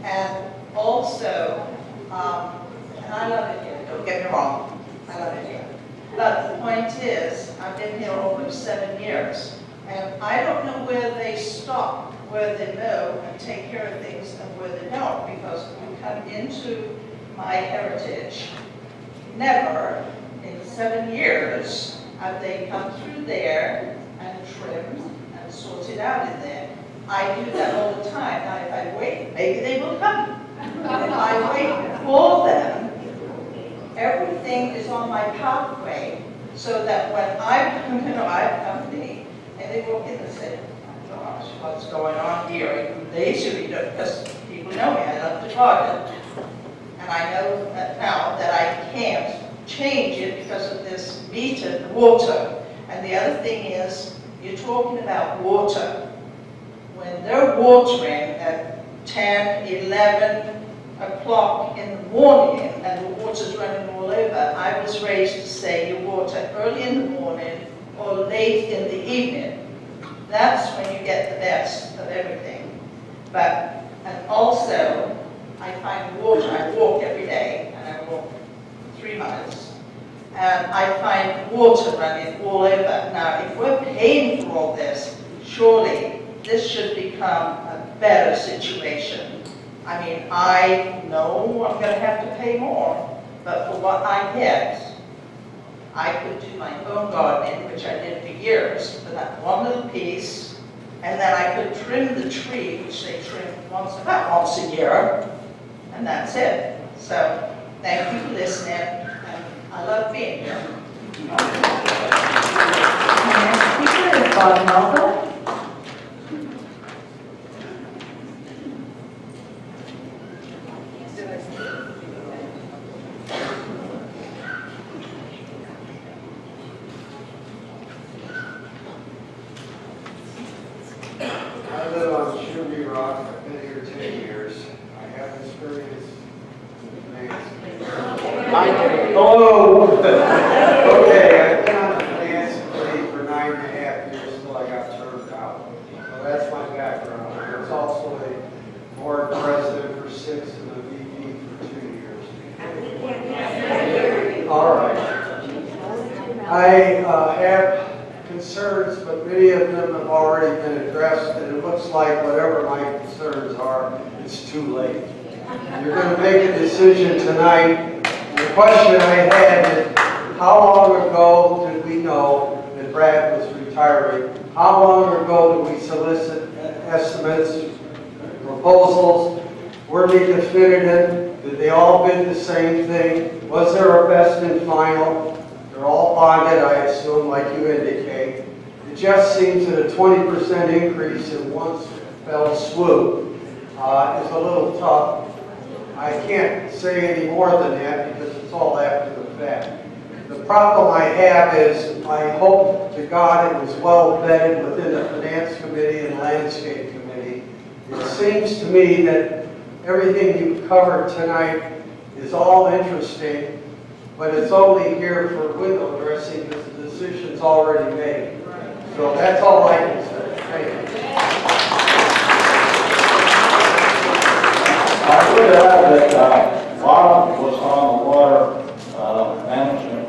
And also, and I love it here, don't get me wrong, I love it here. But the point is, I've been here over 7 years, and I don't know where they stop, where they mow and take care of things and where they don't, because when we come into my heritage, never in 7 years have they come through there and trimmed and sorted out in there. I do that all the time. Now, if I wait, maybe they will come. If I wait for them, everything is on my pathway, so that when I have company, and they walk in and say, oh gosh, what's going on here? They should be doing, because people know me, I love to garden. and I know that now that I can't change it because of this metered water. And the other thing is, you're talking about water. When they're watering at 10, 11 o'clock in the morning and the water's running all over, I was raised to say you water early in the morning or late in the evening. That's when you get the best of everything. But, and also, I find water, I walk every day, and I walk 3 miles. And I find water running all over. Now, if we're paying for all this, surely this should become a better situation. I mean, I know I'm going to have to pay more, but for what I get, I could do my own gardening, which I did for years, for that one little piece, and then I could trim the tree, which they trim about once a year, and that's it. So, thank you for listening, and I love being here. Our next speaker is Bob Melville. I live on Shooby Rock. I've been here 10 years. I have experience in finance. Oh! Okay, I've been on the finance committee for 9.5 years until I got turned out. So that's my background. I was also a board president for 6 and a VP for 2 years. All right. I have concerns, but many of them have already been addressed, and it looks like whatever my concerns are, it's too late. You're going to make a decision tonight. The question I had is, how long ago did we know that Brad was retiring? How long ago did we solicit estimates, proposals? Were they definitive? Did they all bid the same thing? Was there a best and final? They're all bonded, I assume, like you indicate. It just seems that a 20% increase in one fell swoop is a little tough. I can't say any more than that because it's all after the fact. The problem I have is I hope to God it was well vetted within the Finance Committee and Landscape Committee. It seems to me that everything you've covered tonight is all interesting, but it's only here for window dressing because the decision's already made. So that's all I can say. Thank you. I would add that Bob was on the water management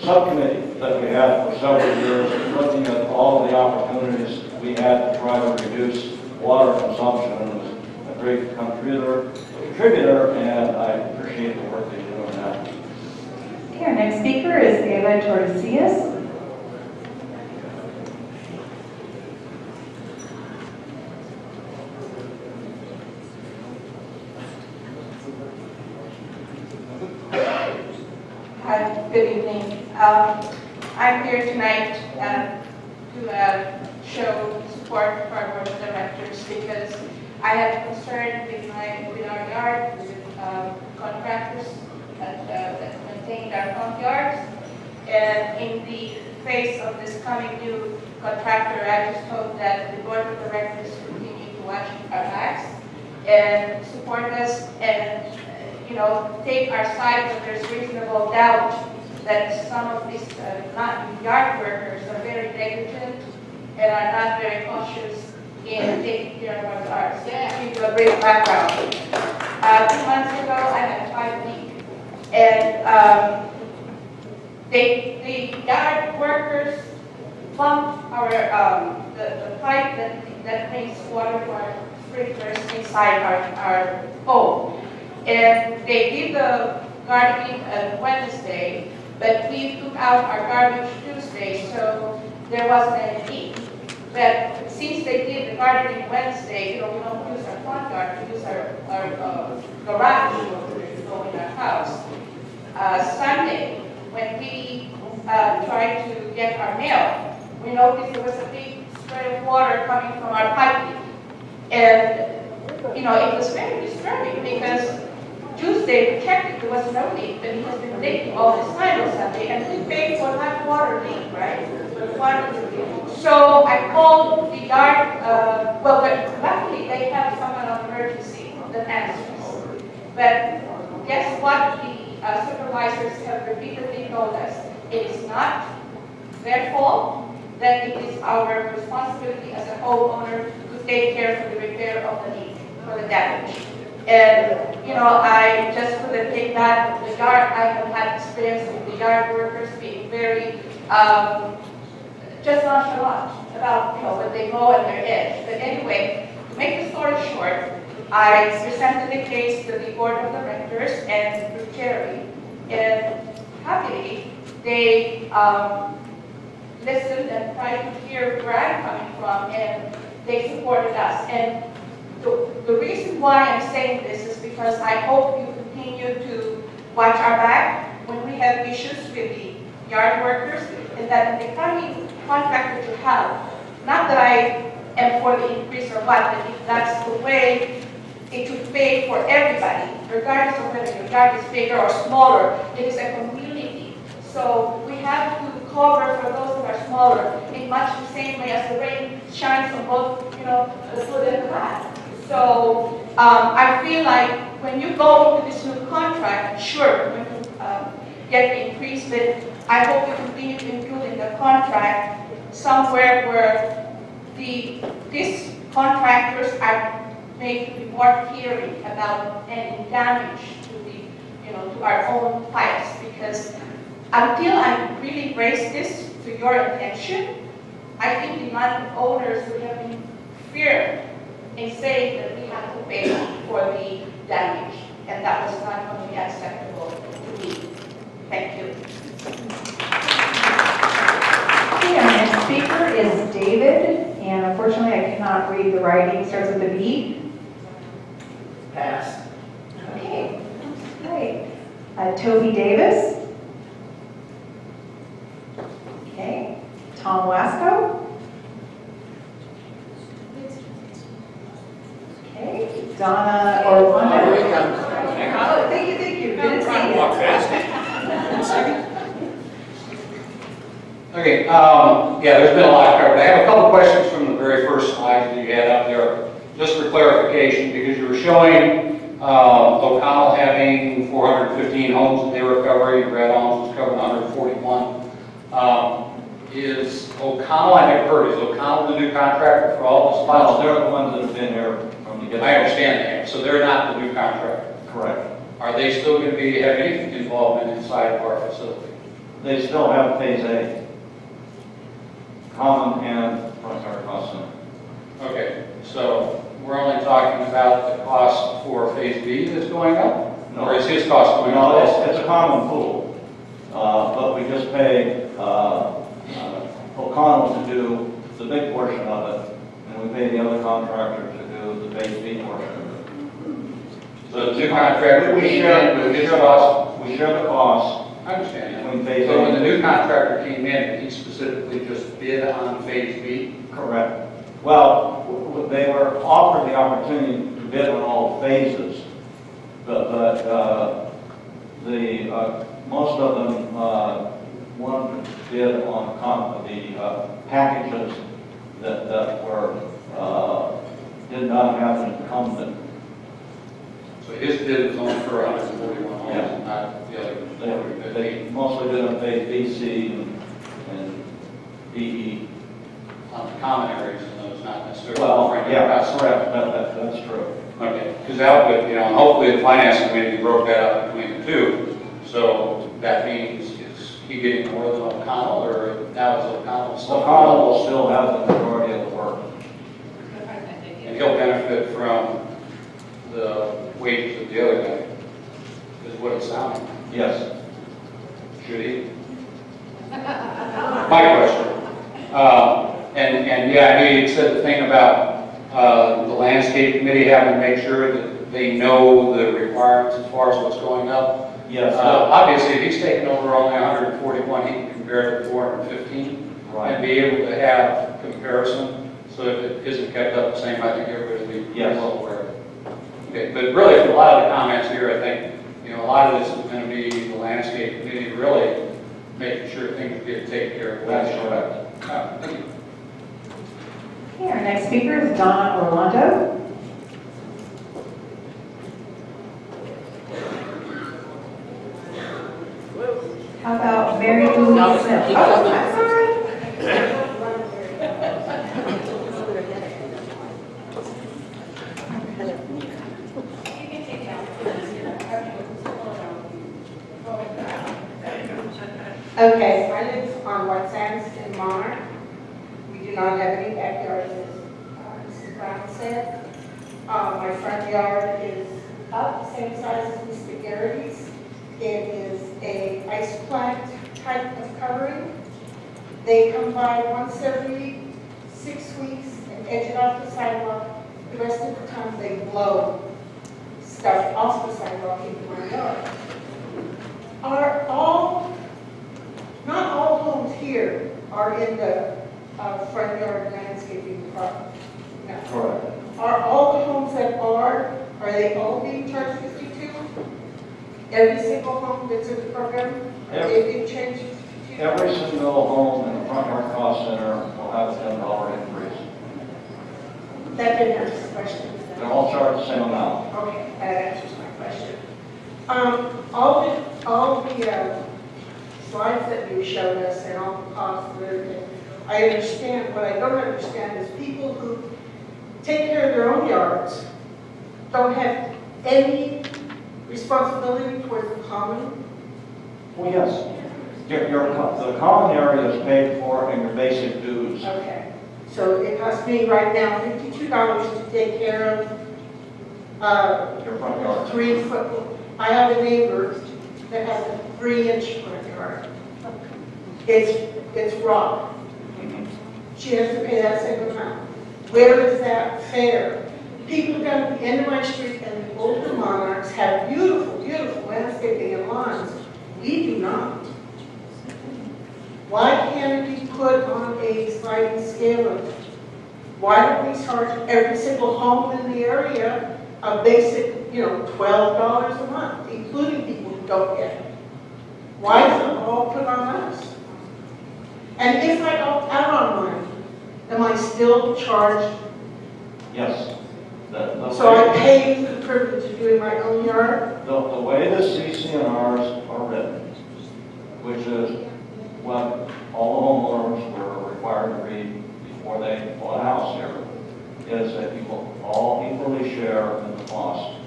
subcommittee that we had for several years, looking at all the opportunities we had to try to reduce water consumption, and was a great contributor, and I appreciate the work that you're doing now. Okay, our next speaker is Eva Tordesillas. Hi, good evening. I'm here tonight to show support for our board of directors because I have concern with our yard, with contractors that maintain our front yards. And in the face of this coming new contractor, I just hope that the board of directors continue to watch our backs and support us and take our side when there's reasonable doubt that some of these not yard workers are very negligent and are not very cautious in taking care of our yards. To give you a brief background. 2 months ago, I had a pipe leak, and the yard workers pumped our the pipe that brings water to our sprinklers inside our home. And they did the gardening on Wednesday, but we took out our garbage Tuesday, so there wasn't any leak. But since they did the gardening Wednesday, we don't use our front yard, we use our garage to go in our house. Sunday, when we tried to get our mail, we noticed there was a big spray of water coming from our pipe leak. And, it was very disturbing because Tuesday, we checked it, there was no leak, but he has been leaking all this time on Sunday, and we paid for that water leak, right? So I called the yard, well, but luckily they have someone on emergency that answers. But guess what? The supervisors have repeatedly told us, it is not their fault, that it is our responsibility as a homeowner to take care for the repair of the leak, for the damage. And, you know, I just couldn't take that. The yard, I have had experience with the yard workers being very, just nonchalant about, you know, when they go at their edge. But anyway, to make the story short, I presented the case to the board of directors and to Jerry, and happily, they listened and tried to hear where I'm coming from, and they supported us. And the reason why I'm saying this is because I hope you continue to watch our back when we have issues with the yard workers, and that in the coming contract that you have, not that I am for the increase or what, but if that's the way it should pay for everybody, regardless of whether your yard is bigger or smaller, it is a community. So we have to cover for those that are smaller in much the same way as the rain shines on both, you know, the good and the bad. So I feel like when you go into this new contract, sure, when you get the increase, but I hope you continue to include in the contract somewhere where these contractors are made to be more caring about any damage to the, you know, to our own pipes, because until I really raise this to your attention, I think the amount of owners would have been feared in saying that we have to pay for the damage, and that was not going to be acceptable to me. Thank you. Okay, our next speaker is David, and unfortunately I cannot read the writing. It starts with a B. Pass. Okay, great. Toby Davis. Okay. Tom Wasco. Okay. Donna Orlando. Oh, thank you. Good to see you. Walk fast. Okay, yeah, there's been a lot covered. I have a couple questions from the very first slide that you had up there, just for clarification, because you were showing O'Connell having 415 homes that they were covering, Brad Alms was covering 141. Is O'Connell, I never heard, is O'Connell the new contractor for all this Well, files? they're the ones that have been here from the get-go. I understand that, so they're not the new contractor. Correct. Are they still going to be, have any involvement inside of our facility? They still have phase A, common and frontier cost center. Okay, so we're only talking about the cost for phase B that's going up? No. Or is his cost going No, up? it's a common pool, but we just pay O'Connell to do the big portion of it, and we pay the other contractor to do the phase B portion of it. So the new contractor We came share, in with we his share cost? we share the cost I understand that. between phase So when A. the new contractor came in, he specifically just bid on phase B? Correct. Well, they were offered the opportunity to bid on all phases, but most of them wanted to bid on the packages that were did not have an incumbent. So his bid was only for 141 homes, Yeah. not the other They 415 mostly bid on phase B, C, and D, E. on the common areas, and those not necessarily. Well, right yeah, now. that's correct. That's true. Okay, because that would, you know, and hopefully the finance committee broke that up between the two. So that means, is he getting more than O'Connell, or now is O'Connell still? O'Connell will still have the majority of the work. And he'll benefit from the wages of the other guy, is what it's sounding. Yes. Should he? My question. And yeah, I know you said the thing about the landscape committee having to make sure that they know the requirements as far as what's going up. Yes. Obviously, if he's taken over only 141, he can compare it to 415 Right. and be able to have comparison. So if it isn't kept up the same, I think everybody will be Yes. well aware of it. Okay, but really, for a lot of the comments here, I think, a lot of this is going to be the landscape committee really making sure things get taken care of. That's correct. Thank you. Okay, our next speaker is Donna Orlando. How about Mary Louise Smith? Oh, I'm sorry. Okay, I live on White Sands in Monarch. We do not have any backyards, as Mrs. Brown said. My front yard is up, same size as Mr. Garrity's. It is a ice plant type of covering. They come by once every 6 weeks and edge it off the sidewalk. The rest of the time, they blow stuff off the sidewalk into my yard. Not all homes here are in the front yard landscaping department. No. Correct. Are all the homes that are they all being charged 52? Every single home that's in the program, are they being charged 52? Every single home in the front yard cost center will have a $10 increase. That didn't answer the question. They're all charged the same amount. Okay, that answers my question. All the slides that you showed us and all the costs and everything, I understand. What I don't understand is people who take care of their own yards don't have any responsibility towards the common. Well, yes. The common area is paid for in your basic dues. Okay, so it costs me right now $52 to take care of Your front yard. 3 foot. I have a neighbor that has a 3-inch front yard. It's rock. She has to pay that same amount. Where is that fair? People down at the end of my street and the older Monarchs have beautiful, beautiful landscaping and lawns. We do not. Why can't it be put on a sliding scale? Why don't we charge every single home in the area a basic, $12 a month, including people who don't get it? Why is it all put on us? And if I opt out on mine, am I still charged? Yes. So I pay for the privilege of doing my own yard? The way the CC&Rs are written, which is what all the homeowners were required to read before they bought a house here, is that you will all equally share in the cost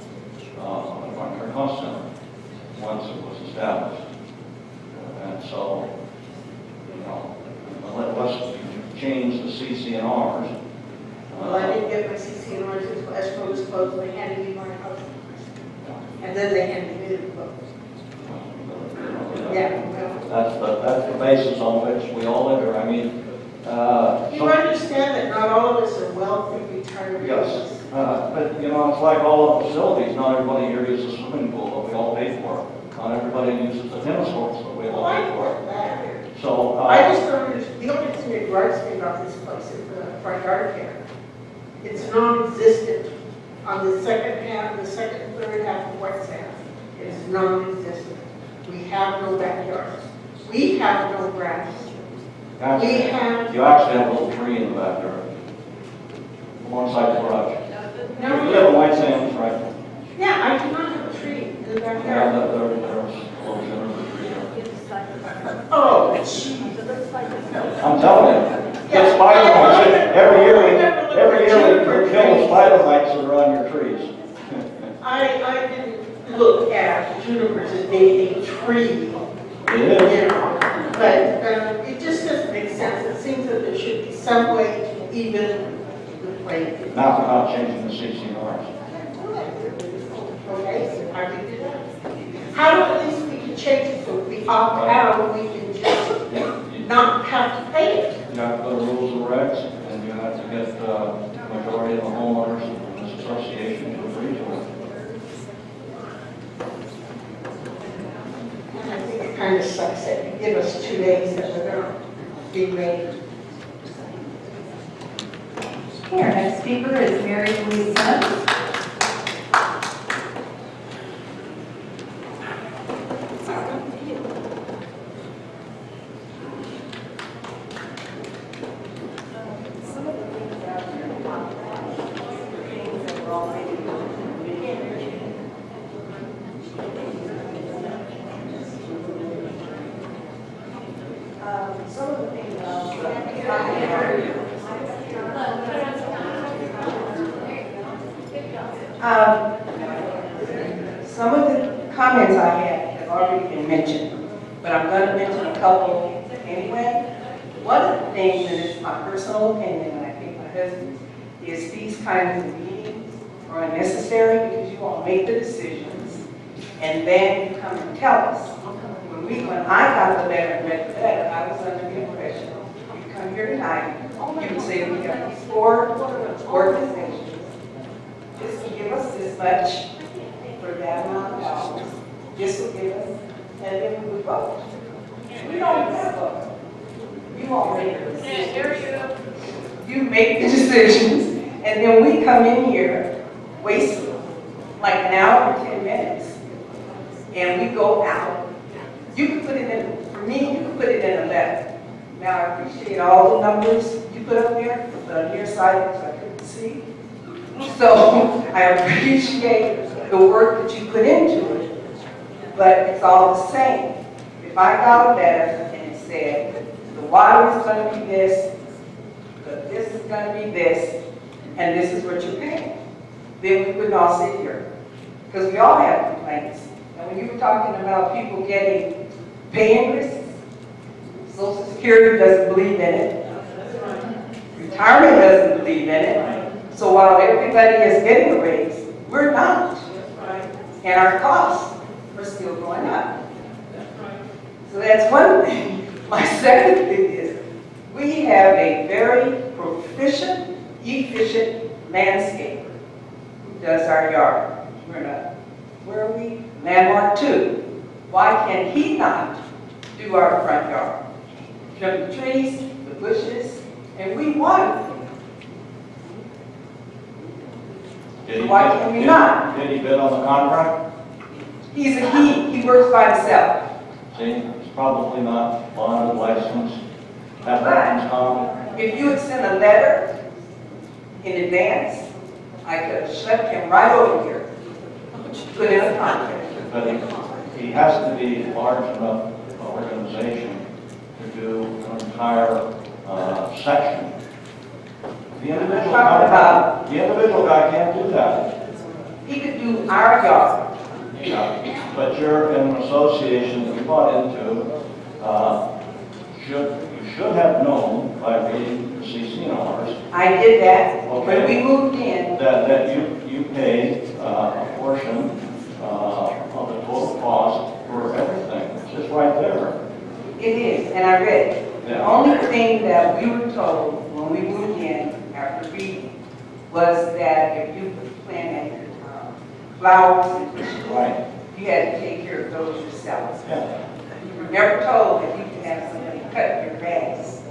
of the front yard cost center once it was established. And so, unless you change the CC&Rs. Well, I didn't get my CC&Rs until escrow was closed, and they handed me my house. And then they handed me the book. Yeah, well. That's the basis on which we all live here. I mean, You understand that not all of us are wealthy retirees? yes, but it's like all the facilities. Not everybody here uses a swimming pool, but we all pay for it. Not everybody uses the tennis courts, but we all Well, I pay for it. get that. So, I just don't understand, the only thing that gripes me about this place is the front yard care. It's non-existent on the second and third half of White Sands. It is non-existent. We have no backyards. We have no grass. actually, We have, you actually have a little tree in the backyard, alongside the garage. You live in no, White Sands, right? yeah, I do not have a tree in the Yeah, backyard. there's a little generous tree there. Oh, jeez. I'm telling you, the spider mites, every year we kill the spider mites that are on your trees. I didn't look at junipers as being a tree. It is. You know, but it just doesn't make sense. It seems that there should be some way to even the playing field. Not without changing the CC&Rs. Okay, I can do that. How at least we can change it so if we opt out, we can just not have to pay it. You have to go to rules and regs, and you have to get the majority of the homeowners in this association to agree to it. And I think it kind of sucks that you give us 2 days that we're going to be ready. Okay, our next speaker is Mary Louise Smith. Some of the things out there, things that we're already doing. Some of the things some of the comments I had have already been mentioned, but I'm going to mention a couple anyway. One of the things, and it's my personal opinion, and I think my husband's, is these kinds of meetings are unnecessary because you all make the decisions, and then you come and tell us. When I got the letter and read the letter, I was under the impression, you come here tonight, you can say we have these 4 organizations, this will give us this much for that amount of dollars, this will give us, and then we would vote. We don't have a vote. You all make the decisions. You make the decisions, and then we come in here, waste like an hour or 10 minutes, and we go out. You can put it in, for me, you can put it in a letter. Now, I appreciate all the numbers you put up there, but on your side, because I couldn't see. So, I appreciate the work that you put into it, but it's all the same. If I got a letter and it said, the water is going to be this, this is going to be this, and this is what you're paying, then we wouldn't all sit here. Because we all have complaints. And when you were talking about people getting pay increases, Social Security doesn't believe in it. Retirement doesn't believe in it. So while everybody is getting a raise, we're not. And our costs are still going up. So that's one thing. My second thing is, we have a very proficient, efficient landscaper who does our yard. Where are we? Landmark 2. Why can he not do our front yard? Trim the trees, the bushes, and we water them. Why can we not? Did he bid on the contract? He's a he. He works by himself. See, it's probably not bonded, licensed. That person's comment. If you had sent a letter in advance, I could have schlepped him right over here, put in a contract. But he has to be a large enough organization to do an entire section. The individual guy can't do that. He could do our yard. Yeah, but you're in an association that you bought into. You should have known by reading the CCNRs. I did that. Okay. When we moved in, That you paid a portion of the total cost for everything. It's just right there. it is, and I read it. The only thing that we were told when we moved in after reading was that if you planted flowers and bushes, Right. you had to take care of those yourself. Yeah. You were never told that you could have somebody cut your grass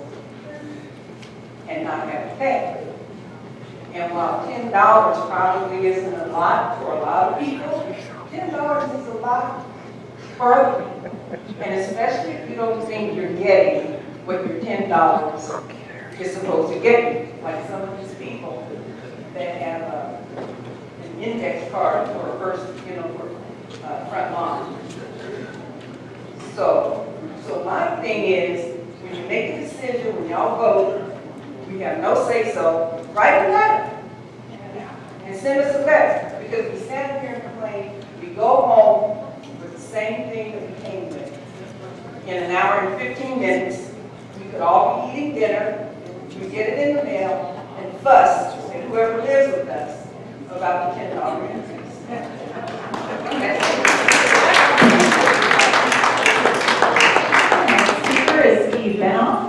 and not have to pay. And while $10 probably isn't a lot for a lot of people, $10 is a lot for other people. And especially if you don't think you're getting what your $10 is supposed to get you, like some of these people that have an index card for a person, for front lawn. So my thing is, when you make a decision, when y'all vote, we have no say-so, write a letter and send us a letter, because we stand here and complain, we go home with the same thing that we came with. In an hour and 15 minutes, we could all be eating dinner, we get it in the mail, and fuss at whoever lives with us about the $10 increase. Next speaker is Steve Benoff.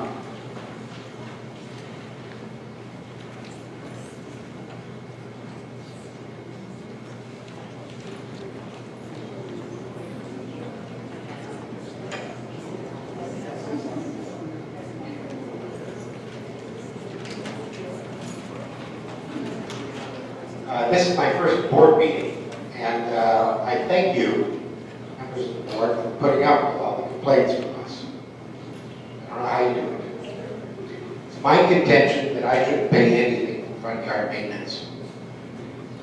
This is my first board meeting, and I thank you, members of the for it for putting up with all the complaints from us. I don't know how you do it. It's my contention that I shouldn't pay anything for front yard maintenance.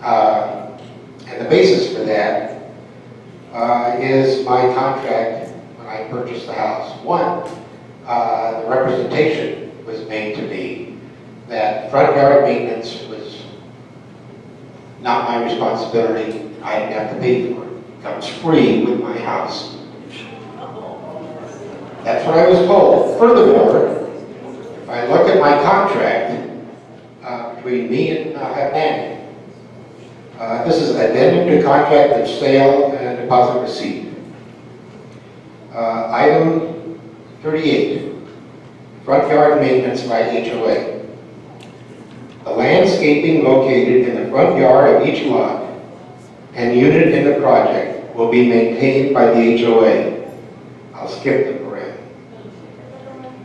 And the basis for that is my contract when I purchased the house. One, the representation was made to me that front yard maintenance was not my responsibility. I didn't have to pay for it. It comes free with my house. That's what I was told. Furthermore, if I look at my contract between me and Nanny, this is addendum to contract of sale and deposit receipt. Item 38, front yard maintenance by HOA. The landscaping located in the front yard of each lot and unit in the project will be maintained by the HOA. I'll skip the parent.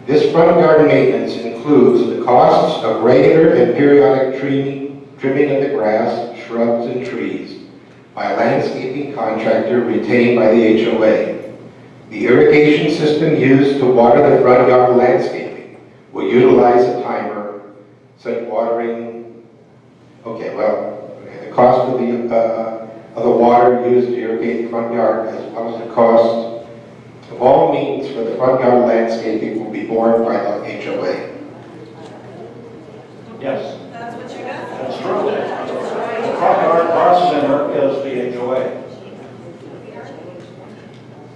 This front yard maintenance includes the costs of regular and periodic trimming of the grass, shrubs, and trees by a landscaping contractor retained by the HOA. The irrigation system used to water the front yard landscaping will utilize a timer, such watering. Okay, well, the cost of the water used to irrigate the front yard, as well as the cost of all means for the front yard landscaping, will be borne by the HOA. Yes. That's true. The front yard cost center is the HOA.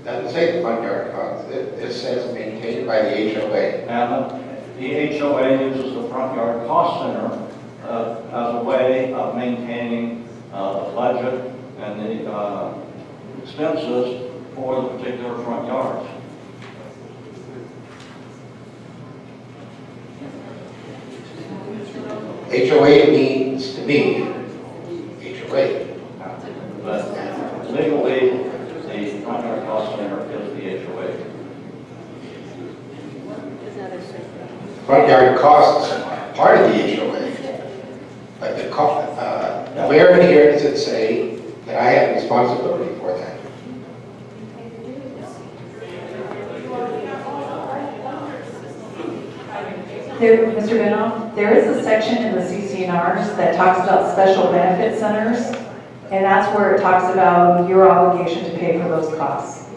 Doesn't say the front yard cost. It says maintained by the HOA. And the HOA uses the front yard cost center as a way of maintaining the budget and the expenses for the particular front yards. HOA means, to me, HOA. But legally, the front yard cost center is the HOA. Front yard costs are part of the HOA. But the where in here does it say that I have responsibility for that? There, Mr. Benoff, there is a section in the CCNRs that talks about special benefit centers, and that's where it talks about your obligation to pay for those costs.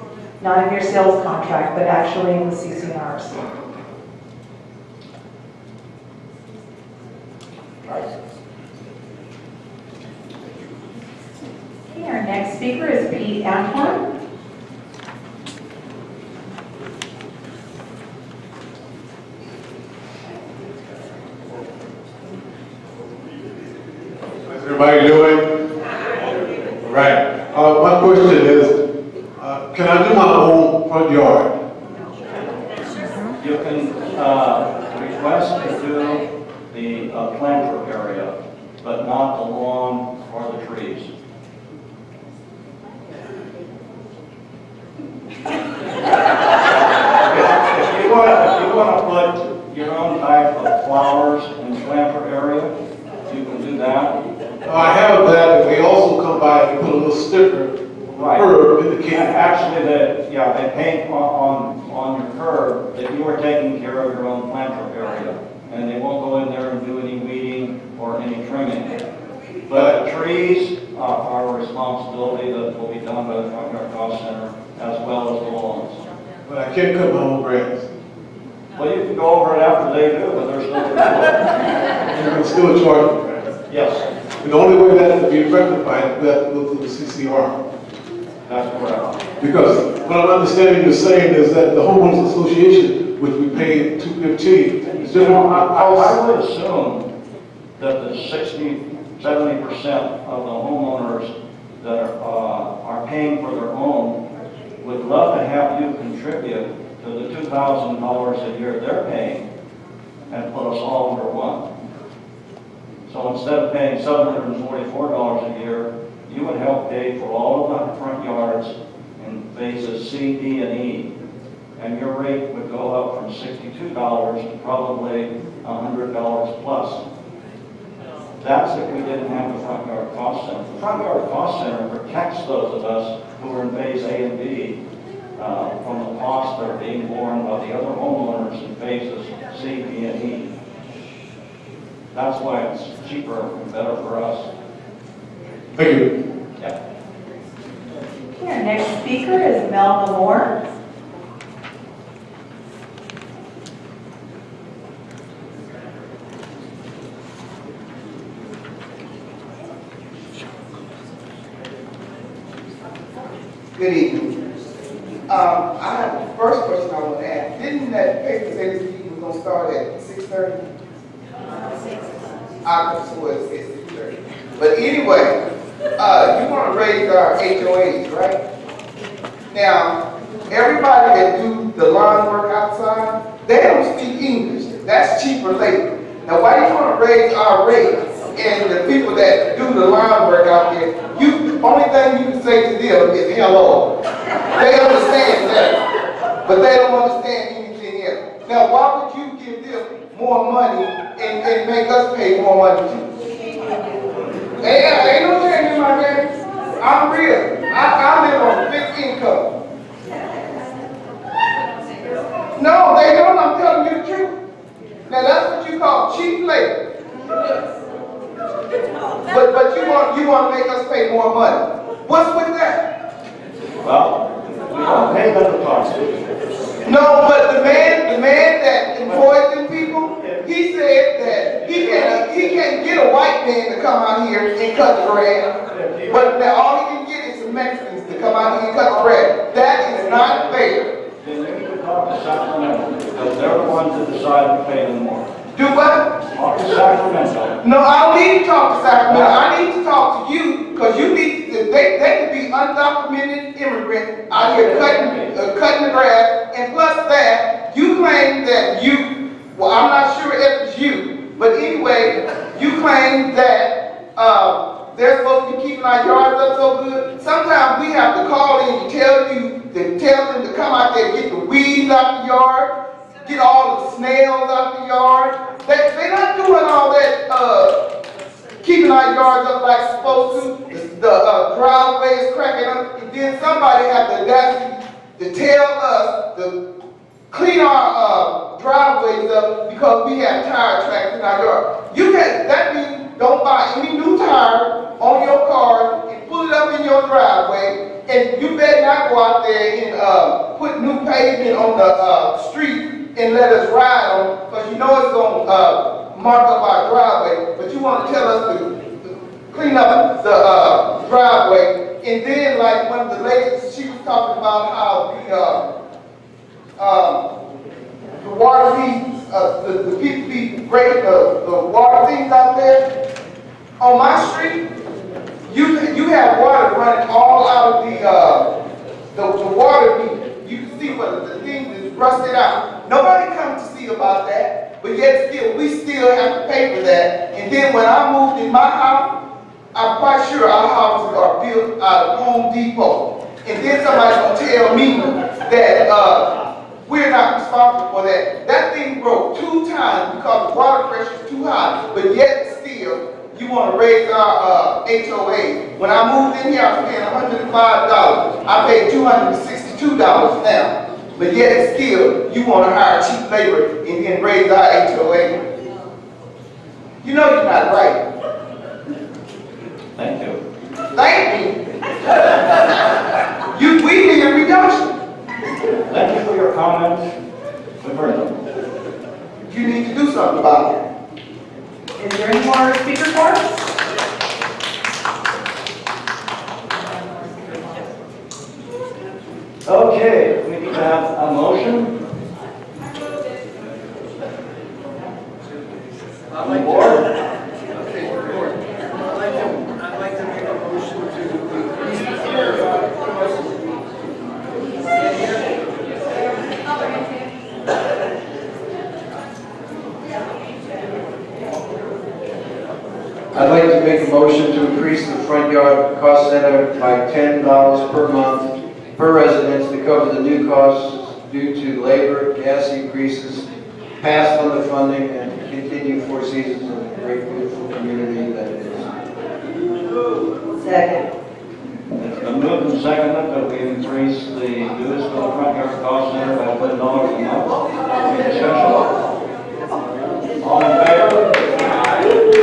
Not in your sales contract, but actually in the CCNRs. Okay, our next speaker is Pete Antwerp. How's everybody doing? All right. My question is, can I do my own front yard? You can request to do the planter area, but not the lawn or the trees. If you want to put your own type of flowers in the planter area, you can do that. I have that, and they also come by and put a little sticker Right. curb indicating. Actually, they paint on your curb that you are taking care of your own planter area, and they won't go in there and do any weeding or any trimming. But trees are a responsibility that will be done by the front yard cost center as well as the lawns. But I can't cut my own grass. Well, you can go over it after they do, but there's no problem. You can still charge me grass. Yes, And the only way that can be rectified is that go through the CCR. that's correct. Because what I'm understanding you're saying is that the homeowners association, which we pay $215, is just I would assume that the 70% of the homeowners that are paying for their own would love to have you contribute to the $2,000 a year they're paying and put us all under one. So instead of paying $744 a year, you would help pay for all of the front yards in phases C, D, and E. And your rate would go up from $62 to probably $100 plus. That's if we didn't have the front yard cost center. The front yard cost center protects those of us who are in phase A and B from the costs that are being borne by the other homeowners in phases C, B, and E. That's why it's cheaper and better for us. Thank you. Yeah. Okay, our next speaker is Melba Moore. Good evening. I have the first question I want to ask. Didn't that paper say this meeting was going to start at 6:30? I swear it said 6:30. But anyway, you want to raise our HOAs, right? Now, everybody that do the lawn work outside, they don't speak English. That's cheaper labor. Now, why do you want to raise our rates? And the people that do the lawn work out there, the only thing you can say to them is hello. They understand that, but they don't understand anything else. Now, why would you give them more money and make us pay more money too? Hey, ain't no change in my game. I'm real. I live on fixed income. No, they don't. I'm telling you the truth. Now, that's what you call cheap labor. But you want to make us pay more money. What's with that? Well, we don't pay them the cost. No, but the man that employs them people, he said that he can't get a white man to come out here and cut the grass. But now all he can get is some Mexicans to come out here and cut the grass. That is not fair. Then they need to talk to Sacramento, because they're the ones that decide to pay them more. Do what? Talk to Sacramento. No, I don't need to talk to Sacramento. I need to talk to you, because you need to, they could be undocumented immigrants out here cutting the grass, and plus that, you claim that well, I'm not sure if it's you, but anyway, you claim that they're supposed to be keeping our yards up so good. Sometimes we have to call in and tell them to come out there and get the weeds out the yard, get all the snails out the yard. They're not doing all that, keeping our yards up like it's supposed to. The driveway is cracking up, and then somebody has the audacity to tell us to clean our driveways up because we have tire tracks in our yard. That means don't buy any new tire on your car and pull it up in your driveway, and you better not go out there and put new pavement on the street and let us ride on, because you know it's going to mark up our driveway, but you want to tell us to clean up the driveway. And then, like one of the ladies, she was talking about how the water things, the people be breaking the water things out there. On my street, you have water running all out of the water meter. You can see what the thing is rusted out. Nobody comes to see about that, but yet still, we still have to pay for that. And then when I moved in my house, I'm quite sure our houses are built out of Home Depot. And then somebody's going to tell me that we're not responsible for that. That thing broke 2 times because the water pressure is too high, but yet still, you want to raise our HOA. When I moved in here, I was paying $105. I paid $262 now. But yet still, you want to hire cheap labor and raise our HOA. You know you're not right. Thank you. Thank you. We need a reduction. Thank you for your comments. We've heard them. You need to do something about it. Is there any more speaker cards? Okay, we need to have a motion. I'd like Board? to make a motion to increase the I'd like to make a motion to increase the front yard cost center by $10 per month per residence to cover the new costs due to labor, gas increases, past underfunding, and continue 4 seasons of the great beautiful community that it is. Second. It's Been moved and seconded that we increase the dues for the front yard cost center by $10 a month. Any discussion? All in favor?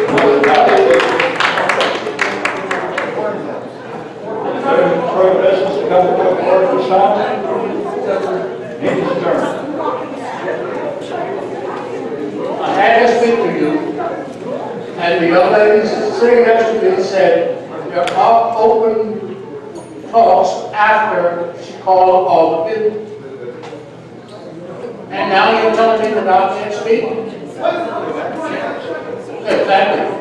Motion passes. Is there any further business to come before the board this time? Meeting is adjourned. I had to speak to you, and the young lady sitting next to me said, there are open talks after she called all the people. And now you're telling me that I can't speak? Exactly.